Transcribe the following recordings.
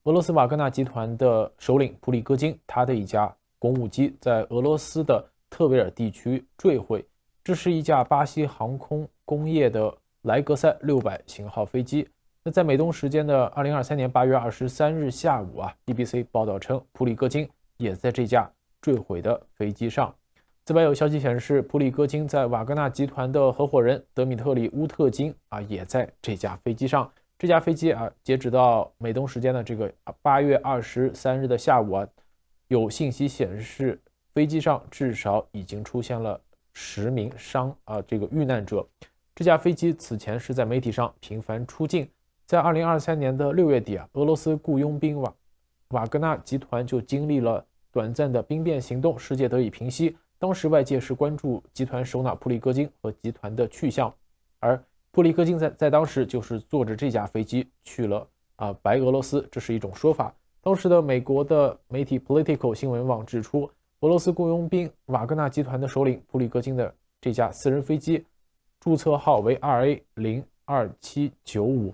俄罗斯瓦格纳集团的首领普里戈津，他的一架公务机在俄罗斯的特维尔地区坠毁。这是一架巴西航空工业的莱格赛600型号飞机。那在美东时间的2023年8月23日下午BBC 报道称，普里戈津也在这架坠毁的飞机上。此外，有消息显示，普里戈津在瓦格纳集团的合伙人德米特里乌特金也在这架飞机上。这架飞机截止到美东时间的这个8月23日的下午有信息显示，飞机上至少已经出现了10名遇难者。这架飞机此前是在媒体上频繁出镜。在2023年的6月底俄罗斯雇佣兵瓦格纳集团就经历了短暂的兵变行动，事件得以平息。当时外界是关注集团首脑普里戈津和集团的去向，而普里戈津在当时就是坐着这架飞机去了白俄罗斯，这是一种说法。当时的美国的媒体 Politico 新闻网指出，俄罗斯雇佣兵瓦格纳集团的首领普里戈津的这架私人飞机注册号为 RA02795，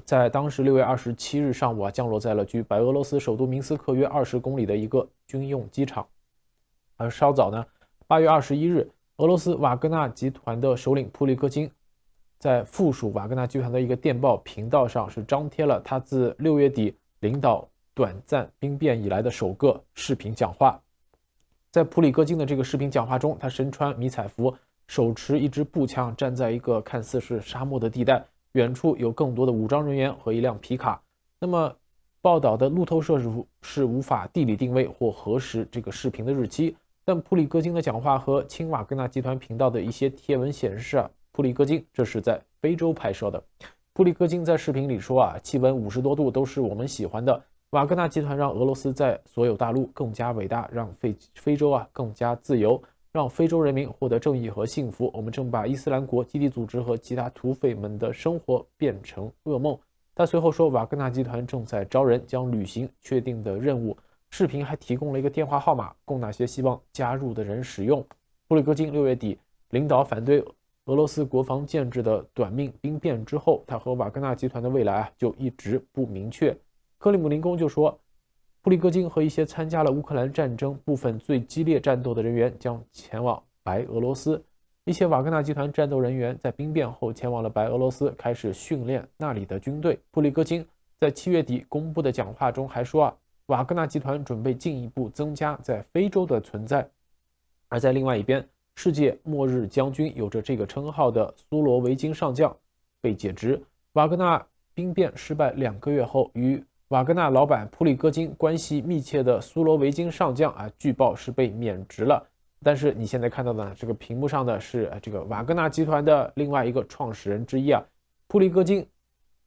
在当时6月27日上午降落在了距白俄罗斯首都明斯克约20公里的一个军用机场。而稍早呢，8月21日，俄罗斯瓦格纳集团的首领普里戈津在附属瓦格纳集团的一个电报频道上是张贴了他自6月底领导短暂兵变以来的首个视频讲话。在普里戈津的这个视频讲话中，他身穿迷彩服，手持一支步枪，站在一个看似是沙漠的地带，远处有更多的武装人员和一辆皮卡。那么报道的路透社是无法地理定位或核实这个视频的日期，但普里戈津的讲话和亲瓦格纳集团频道的一些贴文显示普里戈津这是在非洲拍摄的。普里戈津在视频里说气温50多度都是我们喜欢的，瓦格纳集团让俄罗斯在所有大陆更加伟大，让非洲更加自由，让非洲人民获得正义和幸福。我们正把伊斯兰国、基地组织和其他土匪们的生活变成噩梦。他随后说，瓦格纳集团正在招人，将履行确定的任务。视频还提供了一个电话号码，供那些希望加入的人使用。普里戈津6月底领导反对俄罗斯国防建制的短命兵变之后，他和瓦格纳集团的未来就一直不明确。克里姆林宫就说，普里戈津和一些参加了乌克兰战争部分最激烈战斗的人员将前往白俄罗斯。一些瓦格纳集团战斗人员在兵变后前往了白俄罗斯，开始训练那里的军队。普里戈津在7月底公布的讲话中还说瓦格纳集团准备进一步增加在非洲的存在。而在另外一边，世界末日将军有着这个称号的苏罗维金上将被解职。瓦格纳兵变失败2个月后，与瓦格纳老板普里戈津关系密切的苏罗维金上将据报是被免职了。但是你现在看到的这个屏幕上的是这个瓦格纳集团的另外一个创始人之一普里戈津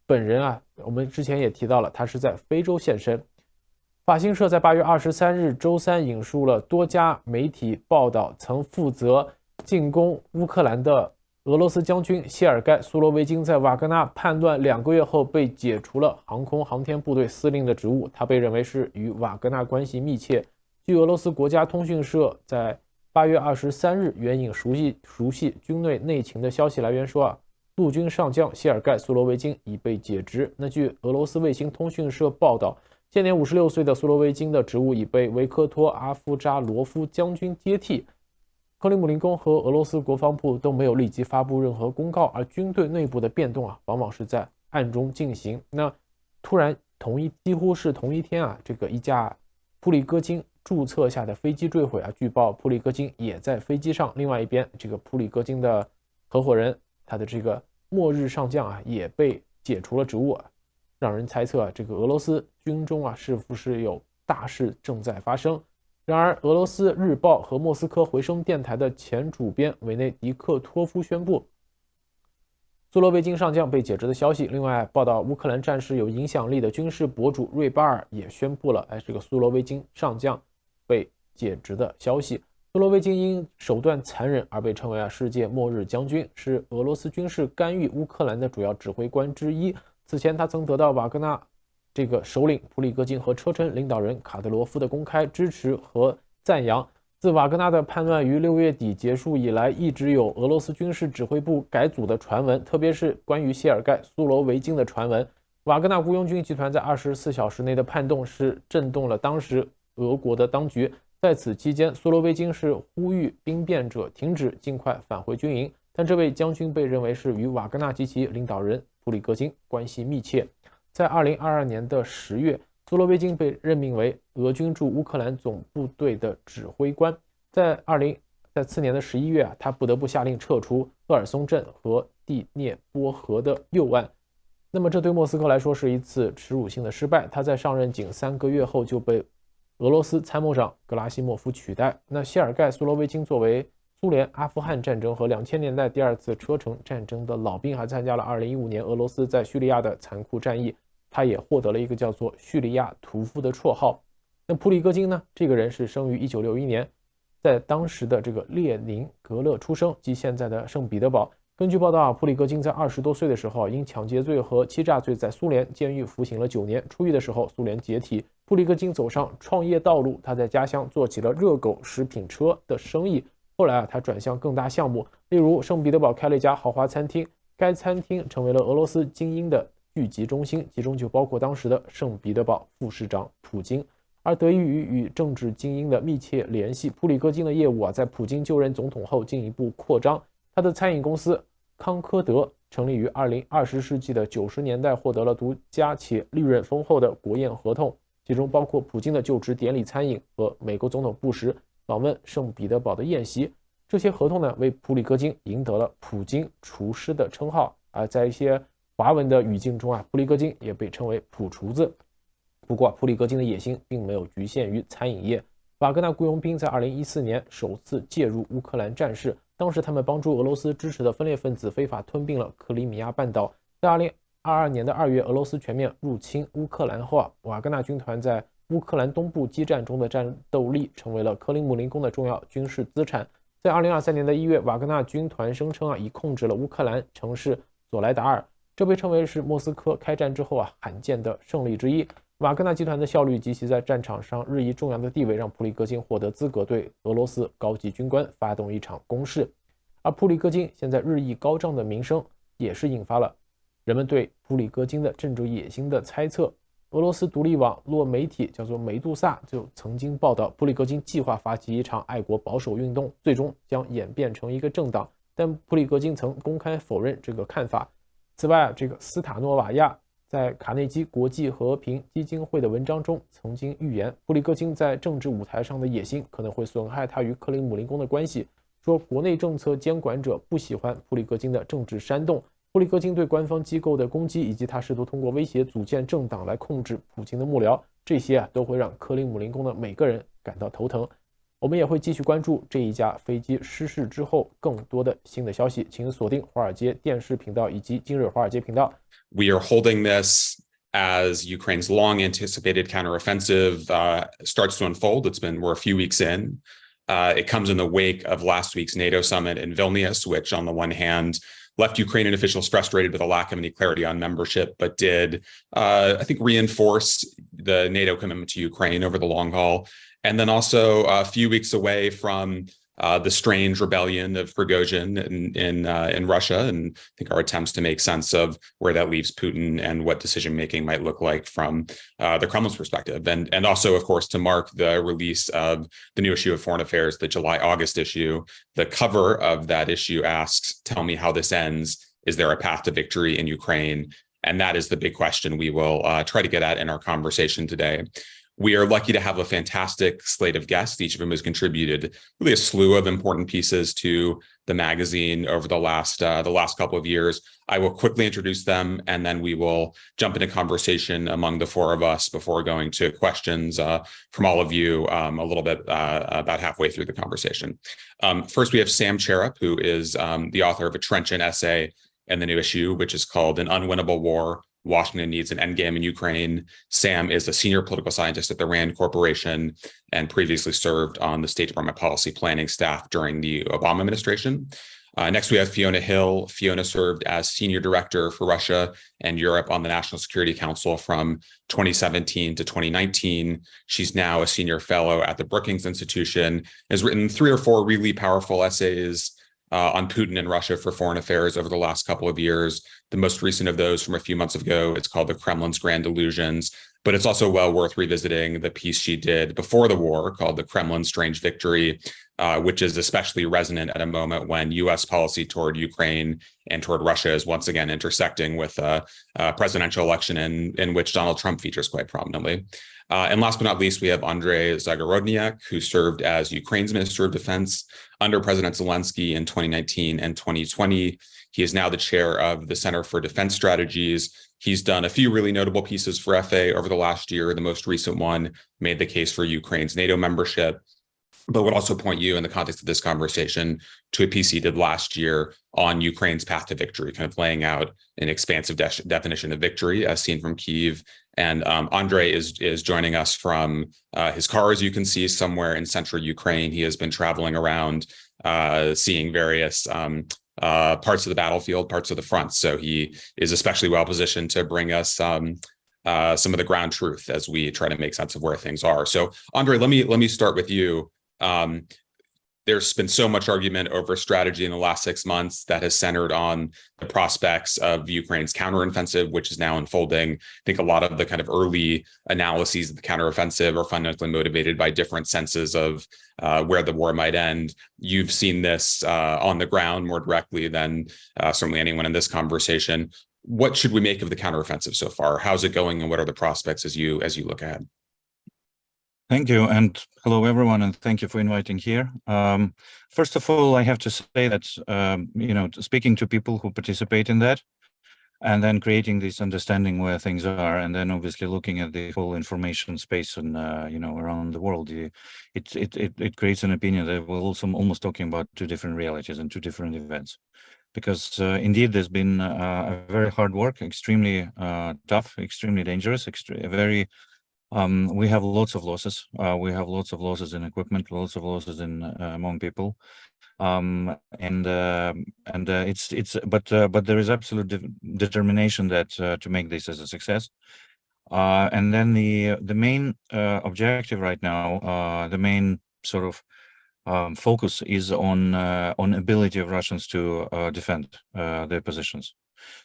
本人我们之前也提到了，他是在非洲现身。法新社在8月23日周三引述了多家媒体报道，曾负责进攻乌克兰的俄罗斯将军谢尔盖·苏罗维金在瓦格纳叛乱2个月后被解除了航空航天部队司令的职务，他被认为是与瓦格纳关系密切。据俄罗斯国家通讯社在8月23日援引熟悉军队内情的消息来源说陆军上将谢尔盖·苏罗维金已被解职。那据俄罗斯卫星通讯社报道，现年56岁的苏罗维金的职务已被维科托·阿夫扎罗夫将军接替。克里姆林宫和俄罗斯国防部都没有立即发布任何公告，而军队内部的变动往往是在暗中进行。那突然几乎是同一天这个一架普里戈津注册下的飞机坠毁据报普里戈津也在飞机上。另外一边，这个普里戈津的合伙人，他的这个末日上将也被解除了职务让人猜测这个俄罗斯军中是不是有大事正在发生。然而，俄罗斯日报和莫斯科回声电台的前主编维内迪克托夫宣布，苏罗维金上将被解职的消息。另外，报道乌克兰战事有影响力的军事博主瑞巴尔也宣布了这个苏罗维金上将被解职的消息。苏罗维金因手段残忍而被称为世界末日将军，是俄罗斯军事干预乌克兰的主要指挥官之一。此前，他曾得到瓦格纳这个首领普里戈津和车臣领导人卡德罗夫的公开支持和赞扬。自瓦格纳的叛乱于6月底结束以来，一直有俄罗斯军事指挥部改组的传闻，特别是关于谢尔盖·苏罗维金的传闻。瓦格纳雇佣军集团在24小时内的叛动是震动了当时俄国的当局。在此期间，苏罗维金是呼吁兵变者停止，尽快返回军营。但这位将军被认为是与瓦格纳及其领导人普里戈津关系密切。在2022年的10月，苏罗维金被任命为俄军驻乌克兰总部队的指挥官。在次年的11月他不得不下令撤出赫尔松镇和第聂波河的右岸。那么这对莫斯科来说是一次耻辱性的失败。他在上任仅3个月后就被俄罗斯参谋长格拉西莫夫取代。那谢尔盖·苏罗维金作为苏联阿富汗战争和2000年代第2次车臣战争的老兵，还参加了2015年俄罗斯在叙利亚的残酷战役。他也获得了一个叫做叙利亚屠夫的绰号。那普里戈津呢？这个人是生于1961年，在当时的这个列宁格勒出生，即现在的圣彼得堡。根据报道普里戈津在20多岁的时候，因抢劫罪和欺诈罪在苏联监狱服刑了9年。出狱的时候，苏联解体，普里戈津走上创业道路。他在家乡做起了热狗食品车的生意。后来他转向更大项目，例如圣彼得堡开了一家豪华餐厅，该餐厅成为了俄罗斯精英的聚集中心，其中就包括当时的圣彼得堡副市长普京。而得益于与政治精英的密切联系，普里戈津的业务在普京就任总统后进一步扩张。他的餐饮公司康科德成立于20世纪的90年代，获得了独家且利润丰厚的国宴合同，其中包括普京的就职典礼餐饮和美国总统布什访问圣彼得堡的宴席。这些合同呢，为普里戈津赢得了普京厨师的称号。而在一些华文的语境中普里戈津也被称为普厨子。不过普里戈津的野心并没有局限于餐饮业。瓦格纳雇佣兵在2014年首次介入乌克兰战事，当时他们帮助俄罗斯支持的分裂分子非法吞并了克里米亚半岛。在2022年的2月，俄罗斯全面入侵乌克兰后瓦格纳军团在乌克兰东部激战中的战斗力成为了克林姆林宫的重要军事资产。在2023年的1月，瓦格纳军团声称已控制了乌克兰城市索莱达尔，这被称为是莫斯科开战之后罕见的胜利之一。瓦格纳集团的效率及其在战场上日益重要的地位，让普里戈津获得资格对俄罗斯高级军官发动一场攻势。而普里戈津现在日益高涨的名声，也是引发了人们对普里戈津的政治野心的猜测。俄罗斯独立网络媒体叫做梅杜萨就曾经报道，普里戈津计划发起一场爱国保守运动，最终将演变成一个政党，但普里戈津曾公开否认这个看法。此外这个斯塔诺瓦亚在卡内基国际和平基金会的文章中曾经预言，普里戈津在政治舞台上的野心可能会损害他与克林姆林宫的关系，说国内政策监管者不喜欢普里戈津的政治煽动，普里戈津对官方机构的攻击，以及他试图通过威胁组建政党来控制普京的幕僚，这些都会让克林姆林宫的每个人感到头疼。我们也会继续关注这一架飞机失事之后更多的新的消息，请锁定华尔街电视频道以及今日华尔街频道。We are holding this as Ukraine's long-anticipated counteroffensive starts to unfold. We're a few weeks in. It comes in the wake of last week's NATO summit in Vilnius, which on the one hand left Ukrainian officials frustrated with a lack of any clarity on membership, but did, I think, reinforce the NATO commitment to Ukraine over the long haul. And then also a few weeks away from the strange rebellion of Prigozhin in Russia, and I think our attempts to make sense of where that leaves Putin and what decision-making might look like from the Kremlin's perspective. And also, of course, to mark the release of the new issue of Foreign Affairs, the July-August issue. The cover of that issue asks, "Tell me how this ends. Is there a path to victory in Ukraine?" And that is the big question we will try to get at in our conversation today. We are lucky to have a fantastic slate of guests. Each of them has contributed really a slew of important pieces to the magazine over the last couple of years. I will quickly introduce them, and then we will jump into conversation among the four of us before going to questions from all of you a little bit about halfway through the conversation. First, we have Sam Cherop, who is the author of a trenchant essay in the new issue, which is called An Unwinnable War: Washington Needs an Endgame in Ukraine. Sam is a senior political scientist at the RAND Corporation and previously served on the State Department policy planning staff during the Obama administration. Next, we have Fiona Hill. Fiona served as senior director for Russia and Europe on the National Security Council from 2017 to 2019. She's now a senior fellow at the Brookings Institution, has written 3 or 4 really powerful essays on Putin and Russia for foreign affairs over the last couple of years. The most recent of those from a few months ago, it's called The Kremlin's Grand Illusions. But it's also well worth revisiting the piece she did before the war called The Kremlin's Strange Victory, which is especially resonant at a moment when U.S. policy toward Ukraine and toward Russia is once again intersecting with a presidential election in which Donald Trump features quite prominently. And last but not least, we have Andrei Zagorodniak, who served as Ukraine's Minister of Defense under President Zelensky in 2019 and 2020. He is now the chair of the Center for Defense Strategies. He's done a few really notable pieces for FA over the last year. The most recent one made the case for Ukraine's NATO membership, but would also point you in the context of this conversation to a piece he did last year on Ukraine's path to victory, kind of laying out an expansive definition of victory as seen from Kyiv. And Andrei is joining us from his car, as you can see, somewhere in central Ukraine. He has been traveling around, seeing various parts of the battlefield, parts of the front. So he is especially well positioned to bring us some of the ground truth as we try to make sense of where things are. So Andrei, let me start with you. There's been so much argument over strategy in the last 6 months that has centered on the prospects of Ukraine's counteroffensive, which is now unfolding. I think a lot of the kind of early analyses of the counteroffensive are fundamentally motivated by different senses of where the war might end. You've seen this on the ground more directly than certainly anyone in this conversation. What should we make of the counteroffensive so far? How's it going, and what are the prospects as you look ahead? Thank you, and hello everyone, and thank you for inviting here. First of all, I have to say that speaking to people who participate in that, and then creating this understanding where things are, and then obviously looking at the whole information space and around the world, it creates an opinion that we're also almost talking about two different realities and two different events. Because indeed, there's been a very hard work, extremely tough, extremely dangerous, we have lots of losses. We have lots of losses in equipment, lots of losses in among people, but there is absolute determination that to make this as a success. And then the main objective right now, the main sort of focus is on ability of Russians to defend their positions.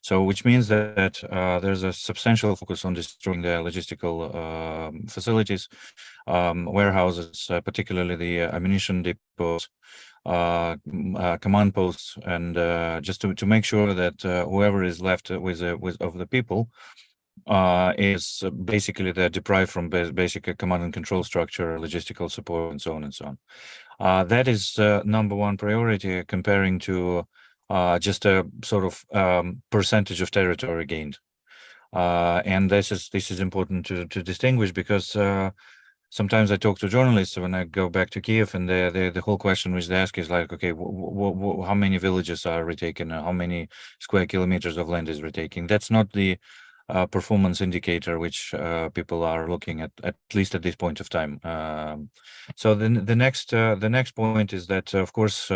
So, which means that there's a substantial focus on destroying the logistical facilities, warehouses, particularly the ammunition depots, command posts, and just to make sure that whoever is left with of the people is basically they're deprived from basic command and control structure, logistical support, and so on and so on. That is number one priority, comparing to just a sort of percentage of territory gained, and this is important to distinguish, because sometimes I talk to journalists when I go back to Kiev, and the whole question which they ask is like, okay, how many villages are retaken, how many square kilometers of land is retaken? That's not the performance indicator which people are looking at least at this point of time. So then the next point is that, of course,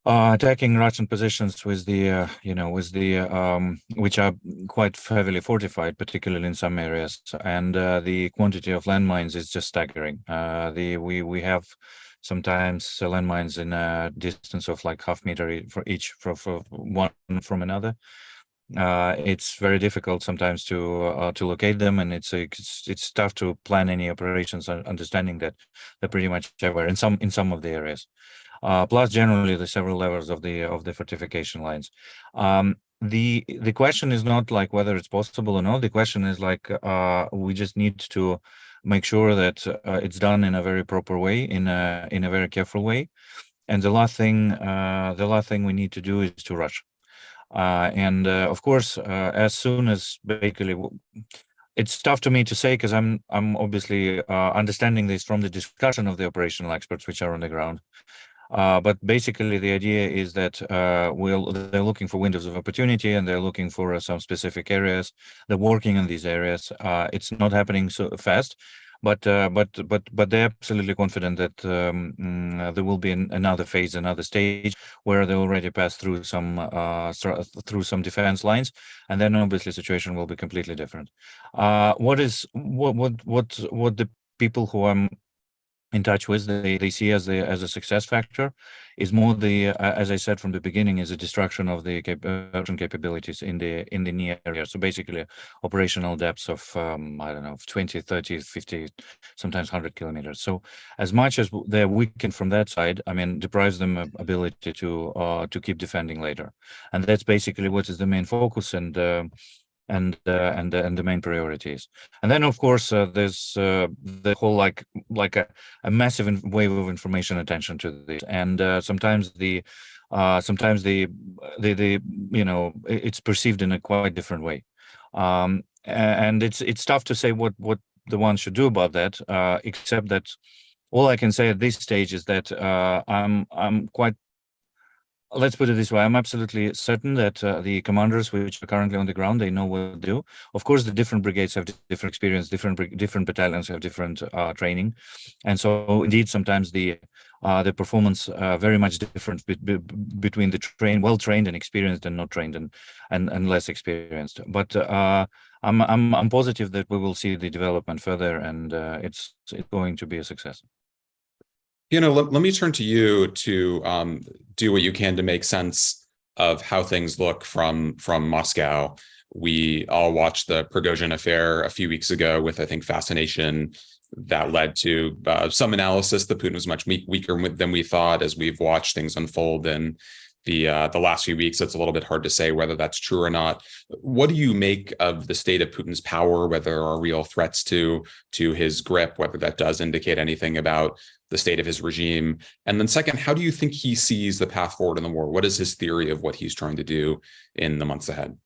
attacking Russian positions with the which are quite heavily fortified, particularly in some areas, and the quantity of landmines is just staggering. We have sometimes landmines in a distance of like half meter for each for one from another. It's very difficult sometimes to locate them, and it's tough to plan any operations, understanding that they're pretty much everywhere in some of the areas. Plus, generally, the several levels of the fortification lines. The question is not like whether it's possible or not. The question is like we just need to make sure that it's done in a very proper way, in a very careful way. And the last thing we need to do is to rush. Of course, as soon as basically. It's tough to me to say, because I'm obviously understanding this from the discussion of the operational experts which are on the ground. But basically, the idea is that they're looking for windows of opportunity, and they're looking for some specific areas. They're working on these areas. It's not happening so fast, but they're absolutely confident that there will be another phase, another stage where they already passed through some defense lines, and then obviously the situation will be completely different. What the people who I'm in touch with, they see as a success factor, is more the as I said from the beginning, is a destruction of the capabilities in the near area. So basically operational depths of I don't know, 20, 30, 50, sometimes 100 kilometers. So as much as they're weakened from that side, I mean, deprives them of ability to keep defending later, and that's basically what is the main focus and the main priorities. And then of course there's the whole like a massive wave of information attention to this, and sometimes the you know, it's perceived in a quite different way, and it's tough to say what the one should do about that, except that all I can say at this stage is that I'm quite, let's put it this way, I'm absolutely certain that the commanders which are currently on the ground, they know what to do. Of course, the different brigades have different experience, different battalions have different training, and so indeed sometimes the performance very much different between the well-trained and experienced and not trained and less experienced. But I'm positive that we will see the development further, and it's going to be a success. You know, let me turn to you to do what you can to make sense of how things look from Moscow. We all watched the Prigozhin affair a few weeks ago with, I think, fascination. That led to some analysis that Putin was much weaker than we thought. As we've watched things unfold in the last few weeks, it's a little bit hard to say whether that's true or not. What do you make of the state of Putin's power, whether there are real threats to his grip, whether that does indicate anything about the state of his regime? And then second, how do you think he sees the path forward in the war? What is his theory of what he's trying to do in the months ahead?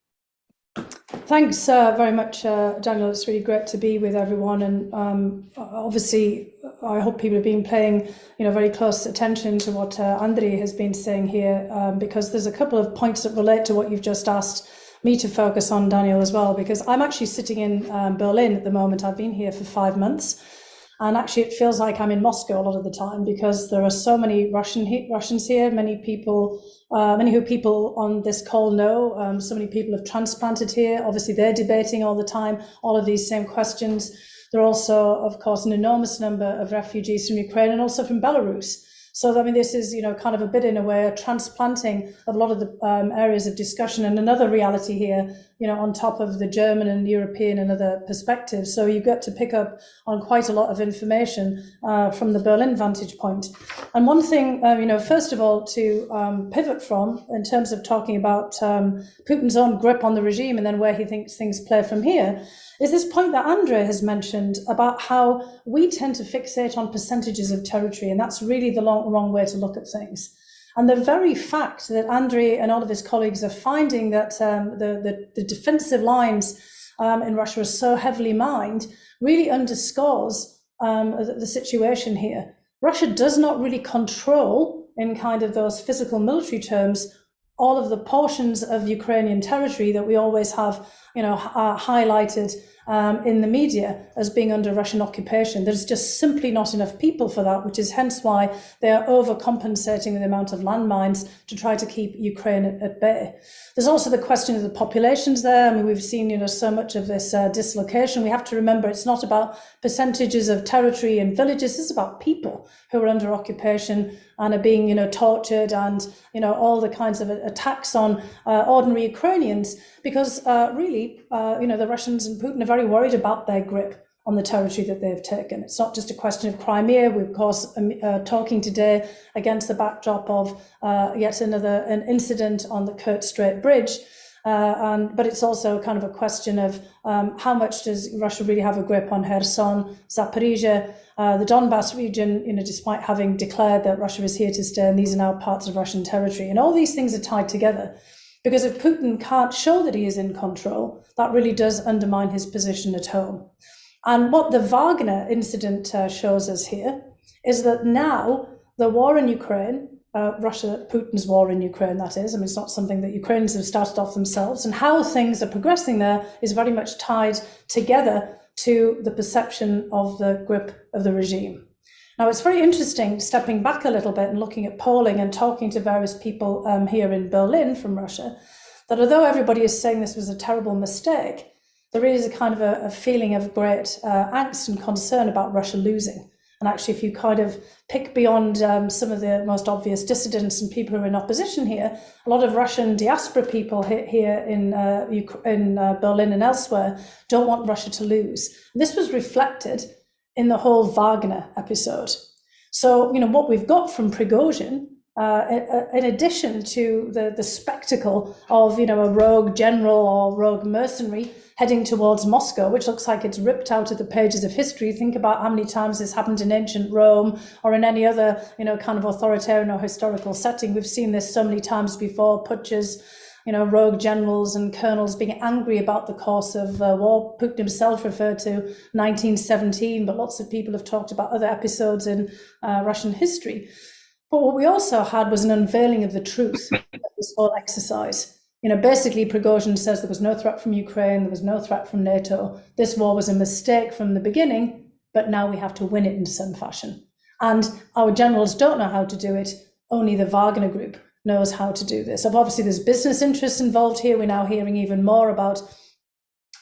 Thanks very much, Daniel. It's really great to be with everyone. And obviously, I hope people have been paying, very close attention to what Andrei has been saying here, because there's a couple of points that relate to what you've just asked me to focus on, Daniel, as well, because I'm actually sitting in Berlin at the moment. I've been here for 5 months. And actually, it feels like I'm in Moscow a lot of the time, because there are so many Russians here, many who people on this call know. So many people have transplanted here. Obviously, they're debating all the time all of these same questions. There are also, of course, an enormous number of refugees from Ukraine and also from Belarus. So, I mean, this is, kind of a bit in a way, a transplanting of a lot of the areas of discussion, and another reality here, on top of the German and European and other perspectives. So you get to pick up on quite a lot of information from the Berlin vantage point. And one thing, first of all, to pivot from, in terms of talking about Putin's own grip on the regime and then where he thinks things play from here, is this point that Andrei has mentioned about how we tend to fixate on percentages of territory, and that's really the wrong way to look at things. And the very fact that Andrei and all of his colleagues are finding that the defensive lines in Russia are so heavily mined really underscores the situation here. Russia does not really control, in kind of those physical military terms, all of the portions of Ukrainian territory that we always have, highlighted in the media as being under Russian occupation. There's just simply not enough people for that, which is hence why they are overcompensating with the amount of landmines to try to keep Ukraine at bay. There's also the question of the populations there. I mean, we've seen, so much of this dislocation. We have to remember it's not about percentages of territory and villages. It's about people who are under occupation and are being, tortured, and, all the kinds of attacks on ordinary Ukrainians, because really, the Russians and Putin are very worried about their grip on the territory that they've taken. It's not just a question of Crimea. We're, of course, talking today against the backdrop of yet an incident on the Kerch Strait Bridge. But it's also kind of a question of how much does Russia really have a grip on Kherson, Zaporizhia, the Donbass region, despite having declared that Russia is here to stay, and these are now parts of Russian territory. And all these things are tied together, because if Putin can't show that he is in control, that really does undermine his position at home. And what the Wagner incident shows us here is that now the war in Ukraine, Putin's war in Ukraine, that is, I mean, it's not something that Ukrainians have started off themselves, and how things are progressing there is very much tied together to the perception of the grip of the regime. Now, it's very interesting, stepping back a little bit and looking at polling and talking to various people here in Berlin from Russia, that although everybody is saying this was a terrible mistake, there is a kind of a feeling of great angst and concern about Russia losing. And actually, if you kind of pick beyond some of the most obvious dissidents and people who are in opposition here, a lot of Russian diaspora people here in Berlin and elsewhere don't want Russia to lose. This was reflected in the whole Wagner episode. So, what we've got from Prigozhin, in addition to the spectacle of, a rogue general or rogue mercenary heading towards Moscow, which looks like it's ripped out of the pages of history. Think about how many times this happened in ancient Rome or in any other, kind of authoritarian or historical setting. We've seen this so many times before, putschs, rogue generals and colonels being angry about the course of war. Putin himself referred to 1917, but lots of people have talked about other episodes in Russian history. But what we also had was an unveiling of the truth of this whole exercise. Basically, Prigozhin says there was no threat from Ukraine, there was no threat from NATO. This war was a mistake from the beginning, but now we have to win it in some fashion. And our generals don't know how to do it. Only the Wagner Group knows how to do this. Obviously, there's business interests involved here. We're now hearing even more about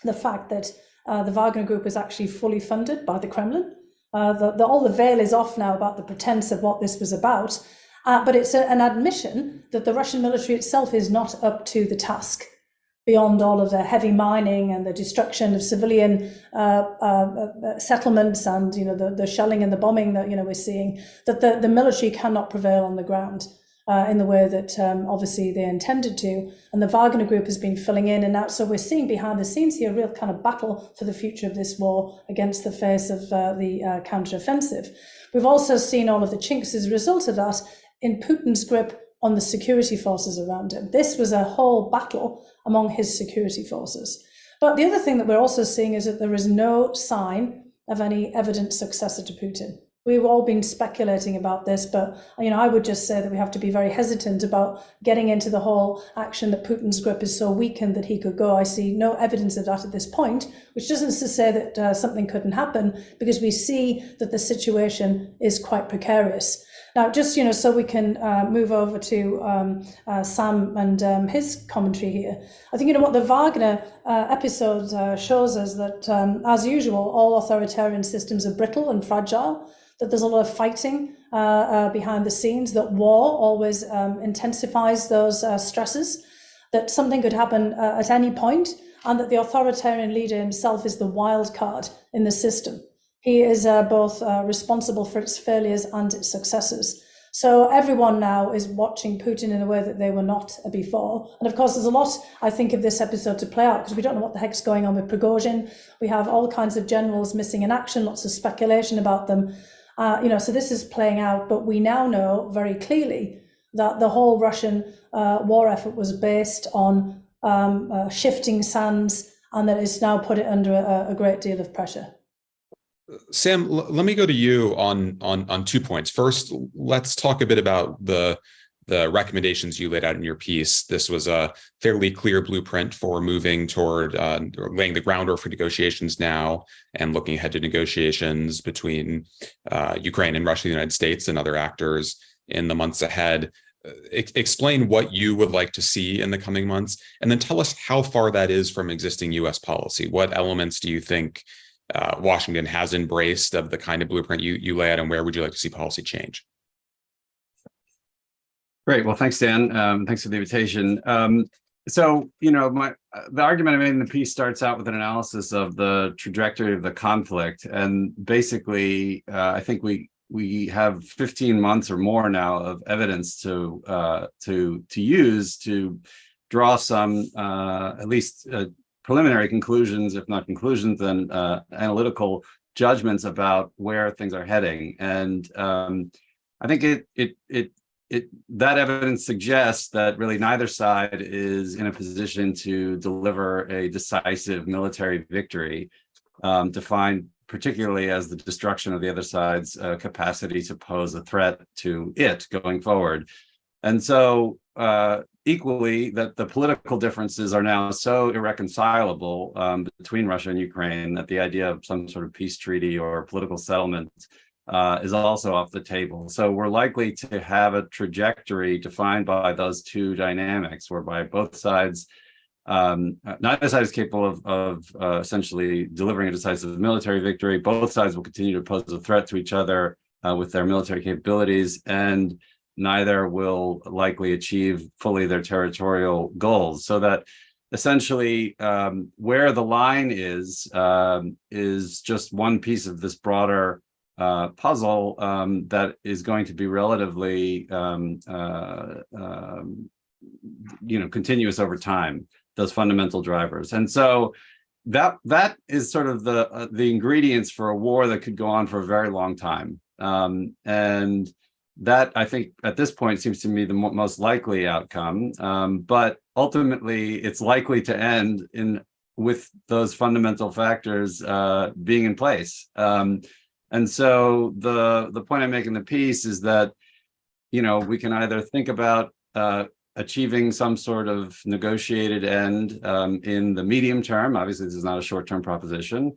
the fact that the Wagner Group is actually fully funded by the Kremlin. All the veil is off now about the pretense of what this was about. But it's an admission that the Russian military itself is not up to the task, beyond all of the heavy mining and the destruction of civilian settlements and the shelling and the bombing that we're seeing, that the military cannot prevail on the ground in the way that obviously they intended to. And the Wagner Group has been filling in and out. So we're seeing behind the scenes here a real kind of battle for the future of this war against the face of the counteroffensive. We've also seen all of the chinks as a result of that in Putin's grip on the security forces around him. This was a whole battle among his security forces. But the other thing that we're also seeing is that there is no sign of any evident successor to Putin. We've all been speculating about this, but I would just say that we have to be very hesitant about getting into the whole action that Putin's grip is so weakened that he could go. I see no evidence of that at this point, which doesn't say that something couldn't happen, because we see that the situation is quite precarious. Now, just so we can move over to Sam and his commentary here. I think what the Wagner episode shows us that, as usual, all authoritarian systems are brittle and fragile. That there's a lot of fighting behind the scenes, that war always intensifies those stresses, that something could happen at any point, and that the authoritarian leader himself is the wild card in the system. He is both responsible for its failures and its successes. So everyone now is watching Putin in a way that they were not before. And of course, there's a lot, I think, of this episode to play out, because we don't know what the heck's going on with Prigozhin. We have all kinds of generals missing in action, lots of speculation about them. So this is playing out, but we now know very clearly that the whole Russian war effort was based on shifting sands, and that it's now put it under a great deal of pressure. Sam, let me go to you on 2 points. First, let's talk a bit about the recommendations you laid out in your piece. This was a fairly clear blueprint for moving toward laying the groundwork for negotiations now and looking ahead to negotiations between Ukraine and Russia, the United States, and other actors in the months ahead. Explain what you would like to see in the coming months, and then tell us how far that is from existing U.S. policy. What elements do you think Washington has embraced of the kind of blueprint you lay out, and where would you like to see policy change? Great. Well, thanks, Dan. Thanks for the invitation. So, the argument I made in the piece starts out with an analysis of the trajectory of the conflict. And basically, I think we have 15 months or more now of evidence to use to draw some, at least preliminary conclusions, if not conclusions, then analytical judgments about where things are heading. And I think that evidence suggests that really neither side is in a position to deliver a decisive military victory, defined particularly as the destruction of the other side's capacity to pose a threat to it going forward. And so equally, that the political differences are now so irreconcilable between Russia and Ukraine that the idea of some sort of peace treaty or political settlement is also off the table. So we're likely to have a trajectory defined by those two dynamics, whereby both sides neither side is capable of essentially delivering a decisive military victory. Both sides will continue to pose a threat to each other with their military capabilities, and neither will likely achieve fully their territorial goals. So that essentially where the line is just one piece of this broader puzzle that is going to be relatively continuous over time, those fundamental drivers. And so that is sort of the ingredients for a war that could go on for a very long time. And that, I think, at this point seems to me the most likely outcome. But ultimately, it's likely to end with those fundamental factors being in place. And so the point I make in the piece is that, we can either think about achieving some sort of negotiated end in the medium term. Obviously, this is not a short-term proposition,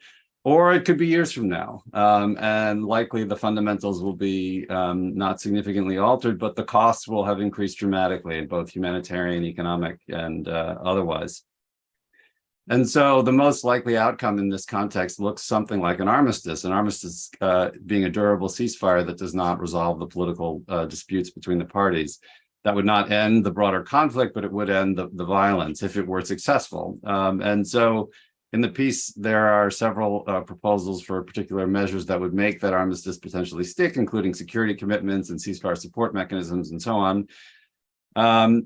or it could be years from now. And likely the fundamentals will be not significantly altered, but the costs will have increased dramatically in both humanitarian, economic, and otherwise. And so the most likely outcome in this context looks something like an armistice being a durable ceasefire that does not resolve the political disputes between the parties. That would not end the broader conflict, but it would end the violence if it were successful. And so in the piece, there are several proposals for particular measures that would make that armistice potentially stick, including security commitments and ceasefire support mechanisms and so on,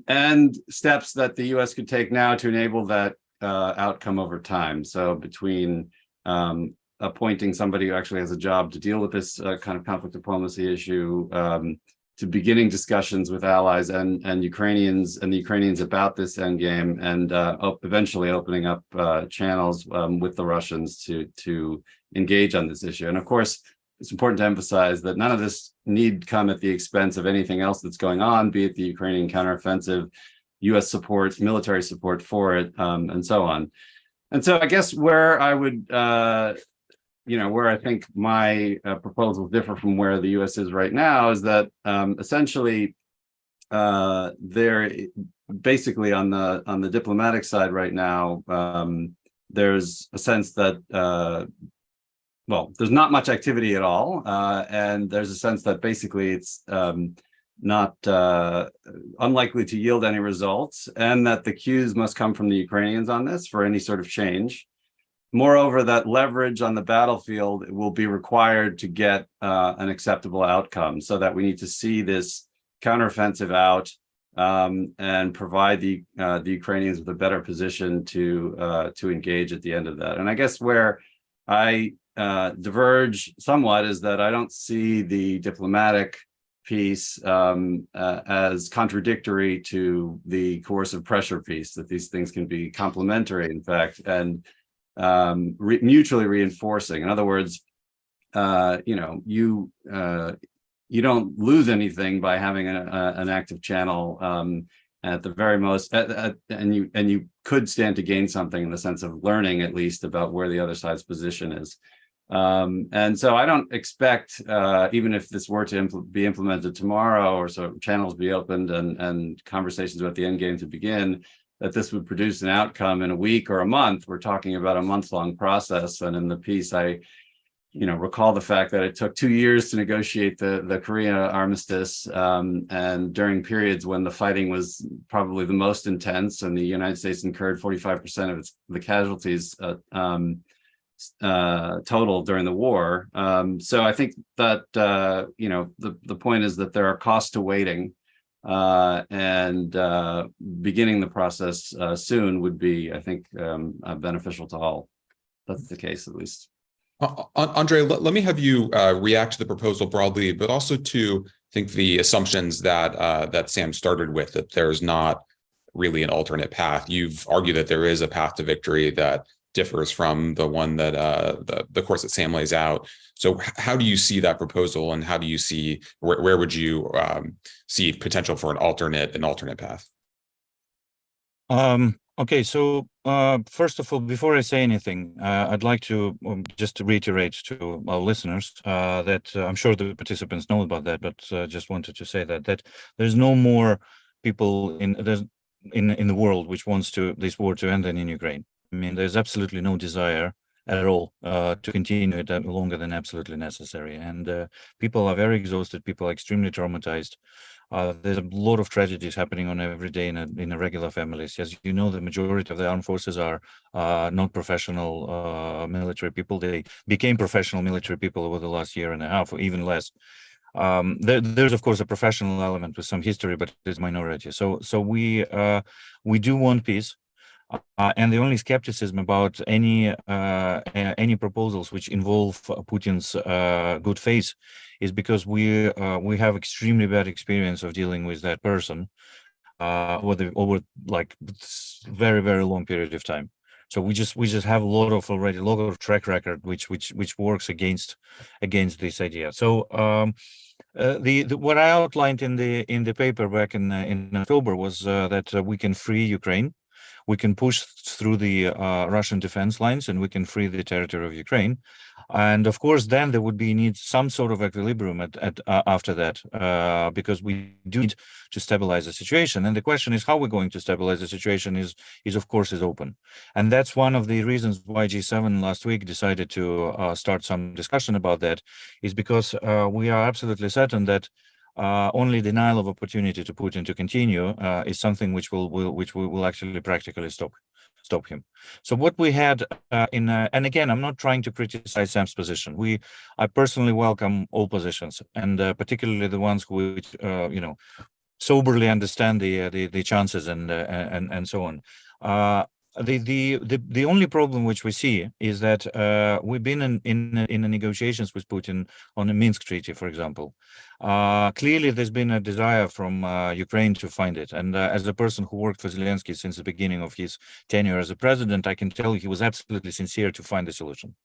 and steps that the U.S. could take now to enable that outcome over time. So between appointing somebody who actually has a job to deal with this kind of conflict diplomacy issue, to beginning discussions with allies and the Ukrainians about this endgame, and eventually opening up channels with the Russians to engage on this issue. And of course, it's important to emphasize that none of this need come at the expense of anything else that's going on, be it the Ukrainian counteroffensive, U.S. support, military support for it, and so on. And so I guess where I would where I think my proposals differ from where the U.S. is right now is that essentially they're basically on the diplomatic side right now. There's a sense that there's not much activity at all, and there's a sense that basically it's not unlikely to yield any results, and that the cues must come from the Ukrainians on this for any sort of change. Moreover, that leverage on the battlefield will be required to get an acceptable outcome, so that we need to see this counteroffensive out and provide the Ukrainians with a better position to engage at the end of that. And I guess where I diverge somewhat is that I don't see the diplomatic piece as contradictory to the coercive pressure piece, that these things can be complementary, in fact, and mutually reinforcing. In other words, you don't lose anything by having an active channel at the very most, and you could stand to gain something in the sense of learning at least about where the other side's position is. And so I don't expect, even if this were to be implemented tomorrow, or so channels be opened and conversations about the end game to begin, that this would produce an outcome in a week or a month. We're talking about a month-long process. And in the piece, I recall the fact that it took 2 years to negotiate the Korea armistice, and during periods when the fighting was probably the most intense, and the United States incurred 45% of the casualties total during the war. So I think that the point is that there are costs to waiting, and beginning the process soon would be, I think, beneficial to all. That's the case, at least. Andre, let me have you react to the proposal broadly, but also to the assumptions that Sam started with, that there's not really an alternate path. You've argued that there is a path to victory that differs from the one that the course that Sam lays out. So how do you see that proposal, and how do you see where would you see potential for an alternate path? Okay, so first of all, before I say anything, I'd like to just to reiterate to our listeners that I'm sure the participants know about that, but just wanted to say that there's no more people in the world which wants this war to end in Ukraine. I mean, there's absolutely no desire at all to continue it longer than absolutely necessary. And people are very exhausted. People are extremely traumatized. There's a lot of tragedies happening on every day in a regular families. As you know, the majority of the armed forces are not professional military people. They became professional military people over the last year and a half, or even less. There's of course a professional element with some history, but it's minority. So we do want peace. And the only skepticism about any proposals which involve Putin's good faith is because we have extremely bad experience of dealing with that person over like very, very long period of time. So we just have a lot of track record which works against this idea. So what I outlined in the paper back in October was that we can free Ukraine. We can push through the Russian defense lines and we can free the territory of Ukraine. And of course, then there would need some sort of equilibrium after that, because we do need to stabilize the situation. And the question is how we're going to stabilize the situation is of course open. And that's one of the reasons why G7 last week decided to start some discussion about that, is because we are absolutely certain that only denial of opportunity to Putin to continue is something which will actually practically stop him. So what we had and again, I'm not trying to criticize Sam's position. I personally welcome all positions, and particularly the ones which soberly understand the chances and so on. The only problem which we see is that we've been in the negotiations with Putin on the Minsk Treaty, for example. Clearly, there's been a desire from Ukraine to find it. And as a person who worked for Zelensky since the beginning of his tenure as a president, I can tell he was absolutely sincere to find a solution.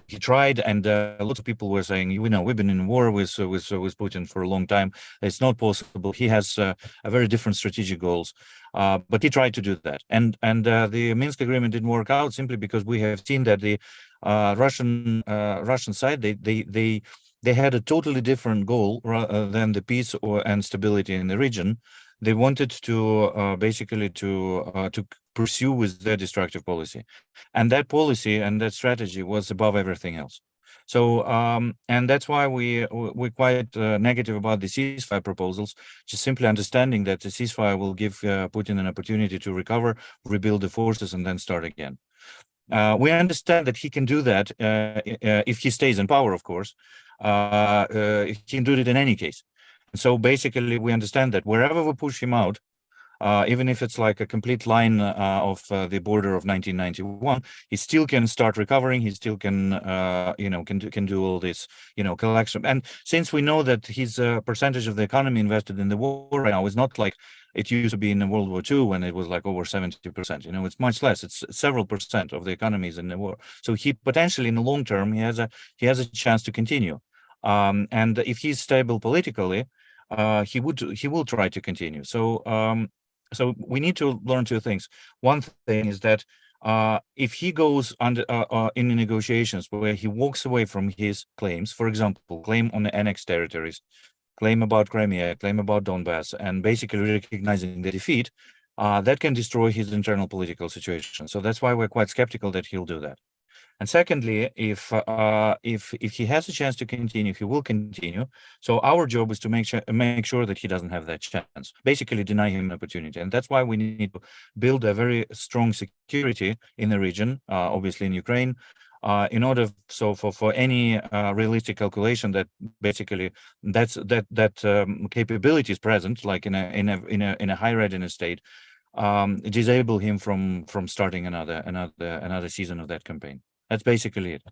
He tried, and lots of people were saying, we've been in war with Putin for a long time. It's not possible. He has a very different strategic goals. But he tried to do that, and the Minsk agreement didn't work out simply because we have seen that the Russian side they had a totally different goal than the peace and stability in the region. They wanted to basically to pursue with their destructive policy, and that policy and that strategy was above everything else. So, and that's why we're quite negative about the ceasefire proposals, just simply understanding that the ceasefire will give Putin an opportunity to recover, rebuild the forces, and then start again. We understand that he can do that if he stays in power, of course. He can do it in any case. So basically, we understand that wherever we push him out, even if it's like a complete line of the border of 1991, he still can start recovering. He still can, can do all this, collection. And since we know that his percentage of the economy invested in the war right now is not like it used to be in World War II when it was like over 70%. It's much less. It's several percent of the economy is in the war. So he potentially, in the long term, he has a chance to continue. And if he's stable politically, he will try to continue. So we need to learn two things. One thing is that if he goes under in the negotiations where he walks away from his claims, for example, claim on the annexed territories, claim about Crimea, claim about Donbass, and basically recognizing the defeat, that can destroy his internal political situation. So that's why we're quite skeptical that he'll do that. And secondly, if he has a chance to continue, he will continue. So our job is to make sure that he doesn't have that chance, basically deny him an opportunity. And that's why we need to build a very strong security in the region, obviously in Ukraine, in order for any realistic calculation that basically that capability is present, like in a high readiness state, disable him from starting another season of that campaign. That's basically it.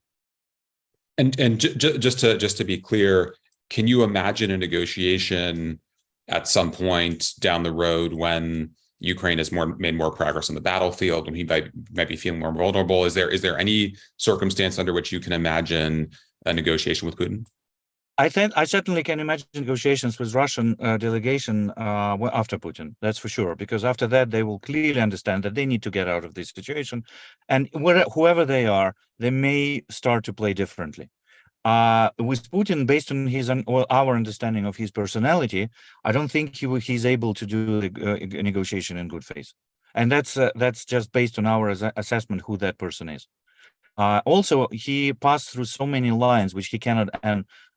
And just to be clear, can you imagine a negotiation at some point down the road when Ukraine has made more progress on the battlefield, when he might be feeling more vulnerable? Is there any circumstance under which you can imagine a negotiation with Putin? I certainly can imagine negotiations with Russian delegation after Putin. That's for sure, because after that they will clearly understand that they need to get out of this situation, and whoever they are, they may start to play differently. With Putin, based on our understanding of his personality, I don't think he's able to do a negotiation in good faith, and that's just based on our assessment who that person is. Also, he passed through so many lines which he cannot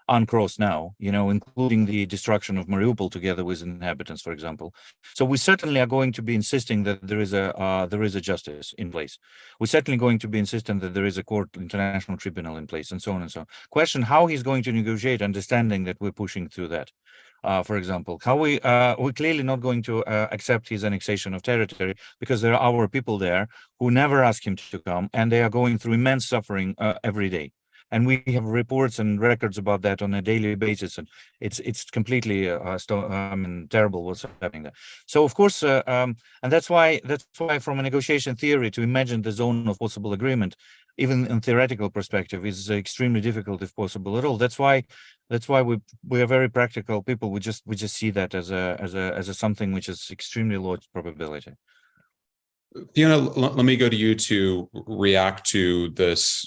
uncross now, including the destruction of Mariupol together with inhabitants, for example. So we certainly are going to be insisting that there is a justice in place. We're certainly going to be insisting that there is a court, international tribunal in place, and so on and so on. Question: how he's going to negotiate, understanding that we're pushing through that. For example, how we're clearly not going to accept his annexation of territory, because there are our people there who never ask him to come, and they are going through immense suffering every day. And we have reports and records about that on a daily basis, and it's completely terrible what's happening there. So of course, and that's why from a negotiation theory, to imagine the zone of possible agreement, even in theoretical perspective, is extremely difficult, if possible at all. That's why we are very practical people. We just see that as a something which is extremely low probability. Fiona, let me go to you to react to this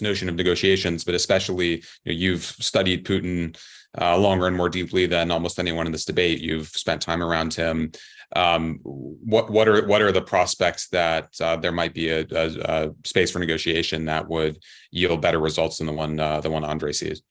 notion of negotiations, but especially you've studied Putin longer and more deeply than almost anyone in this debate. You've spent time around him. What are the prospects that there might be a space for negotiation that would yield better results than the one Andrei sees?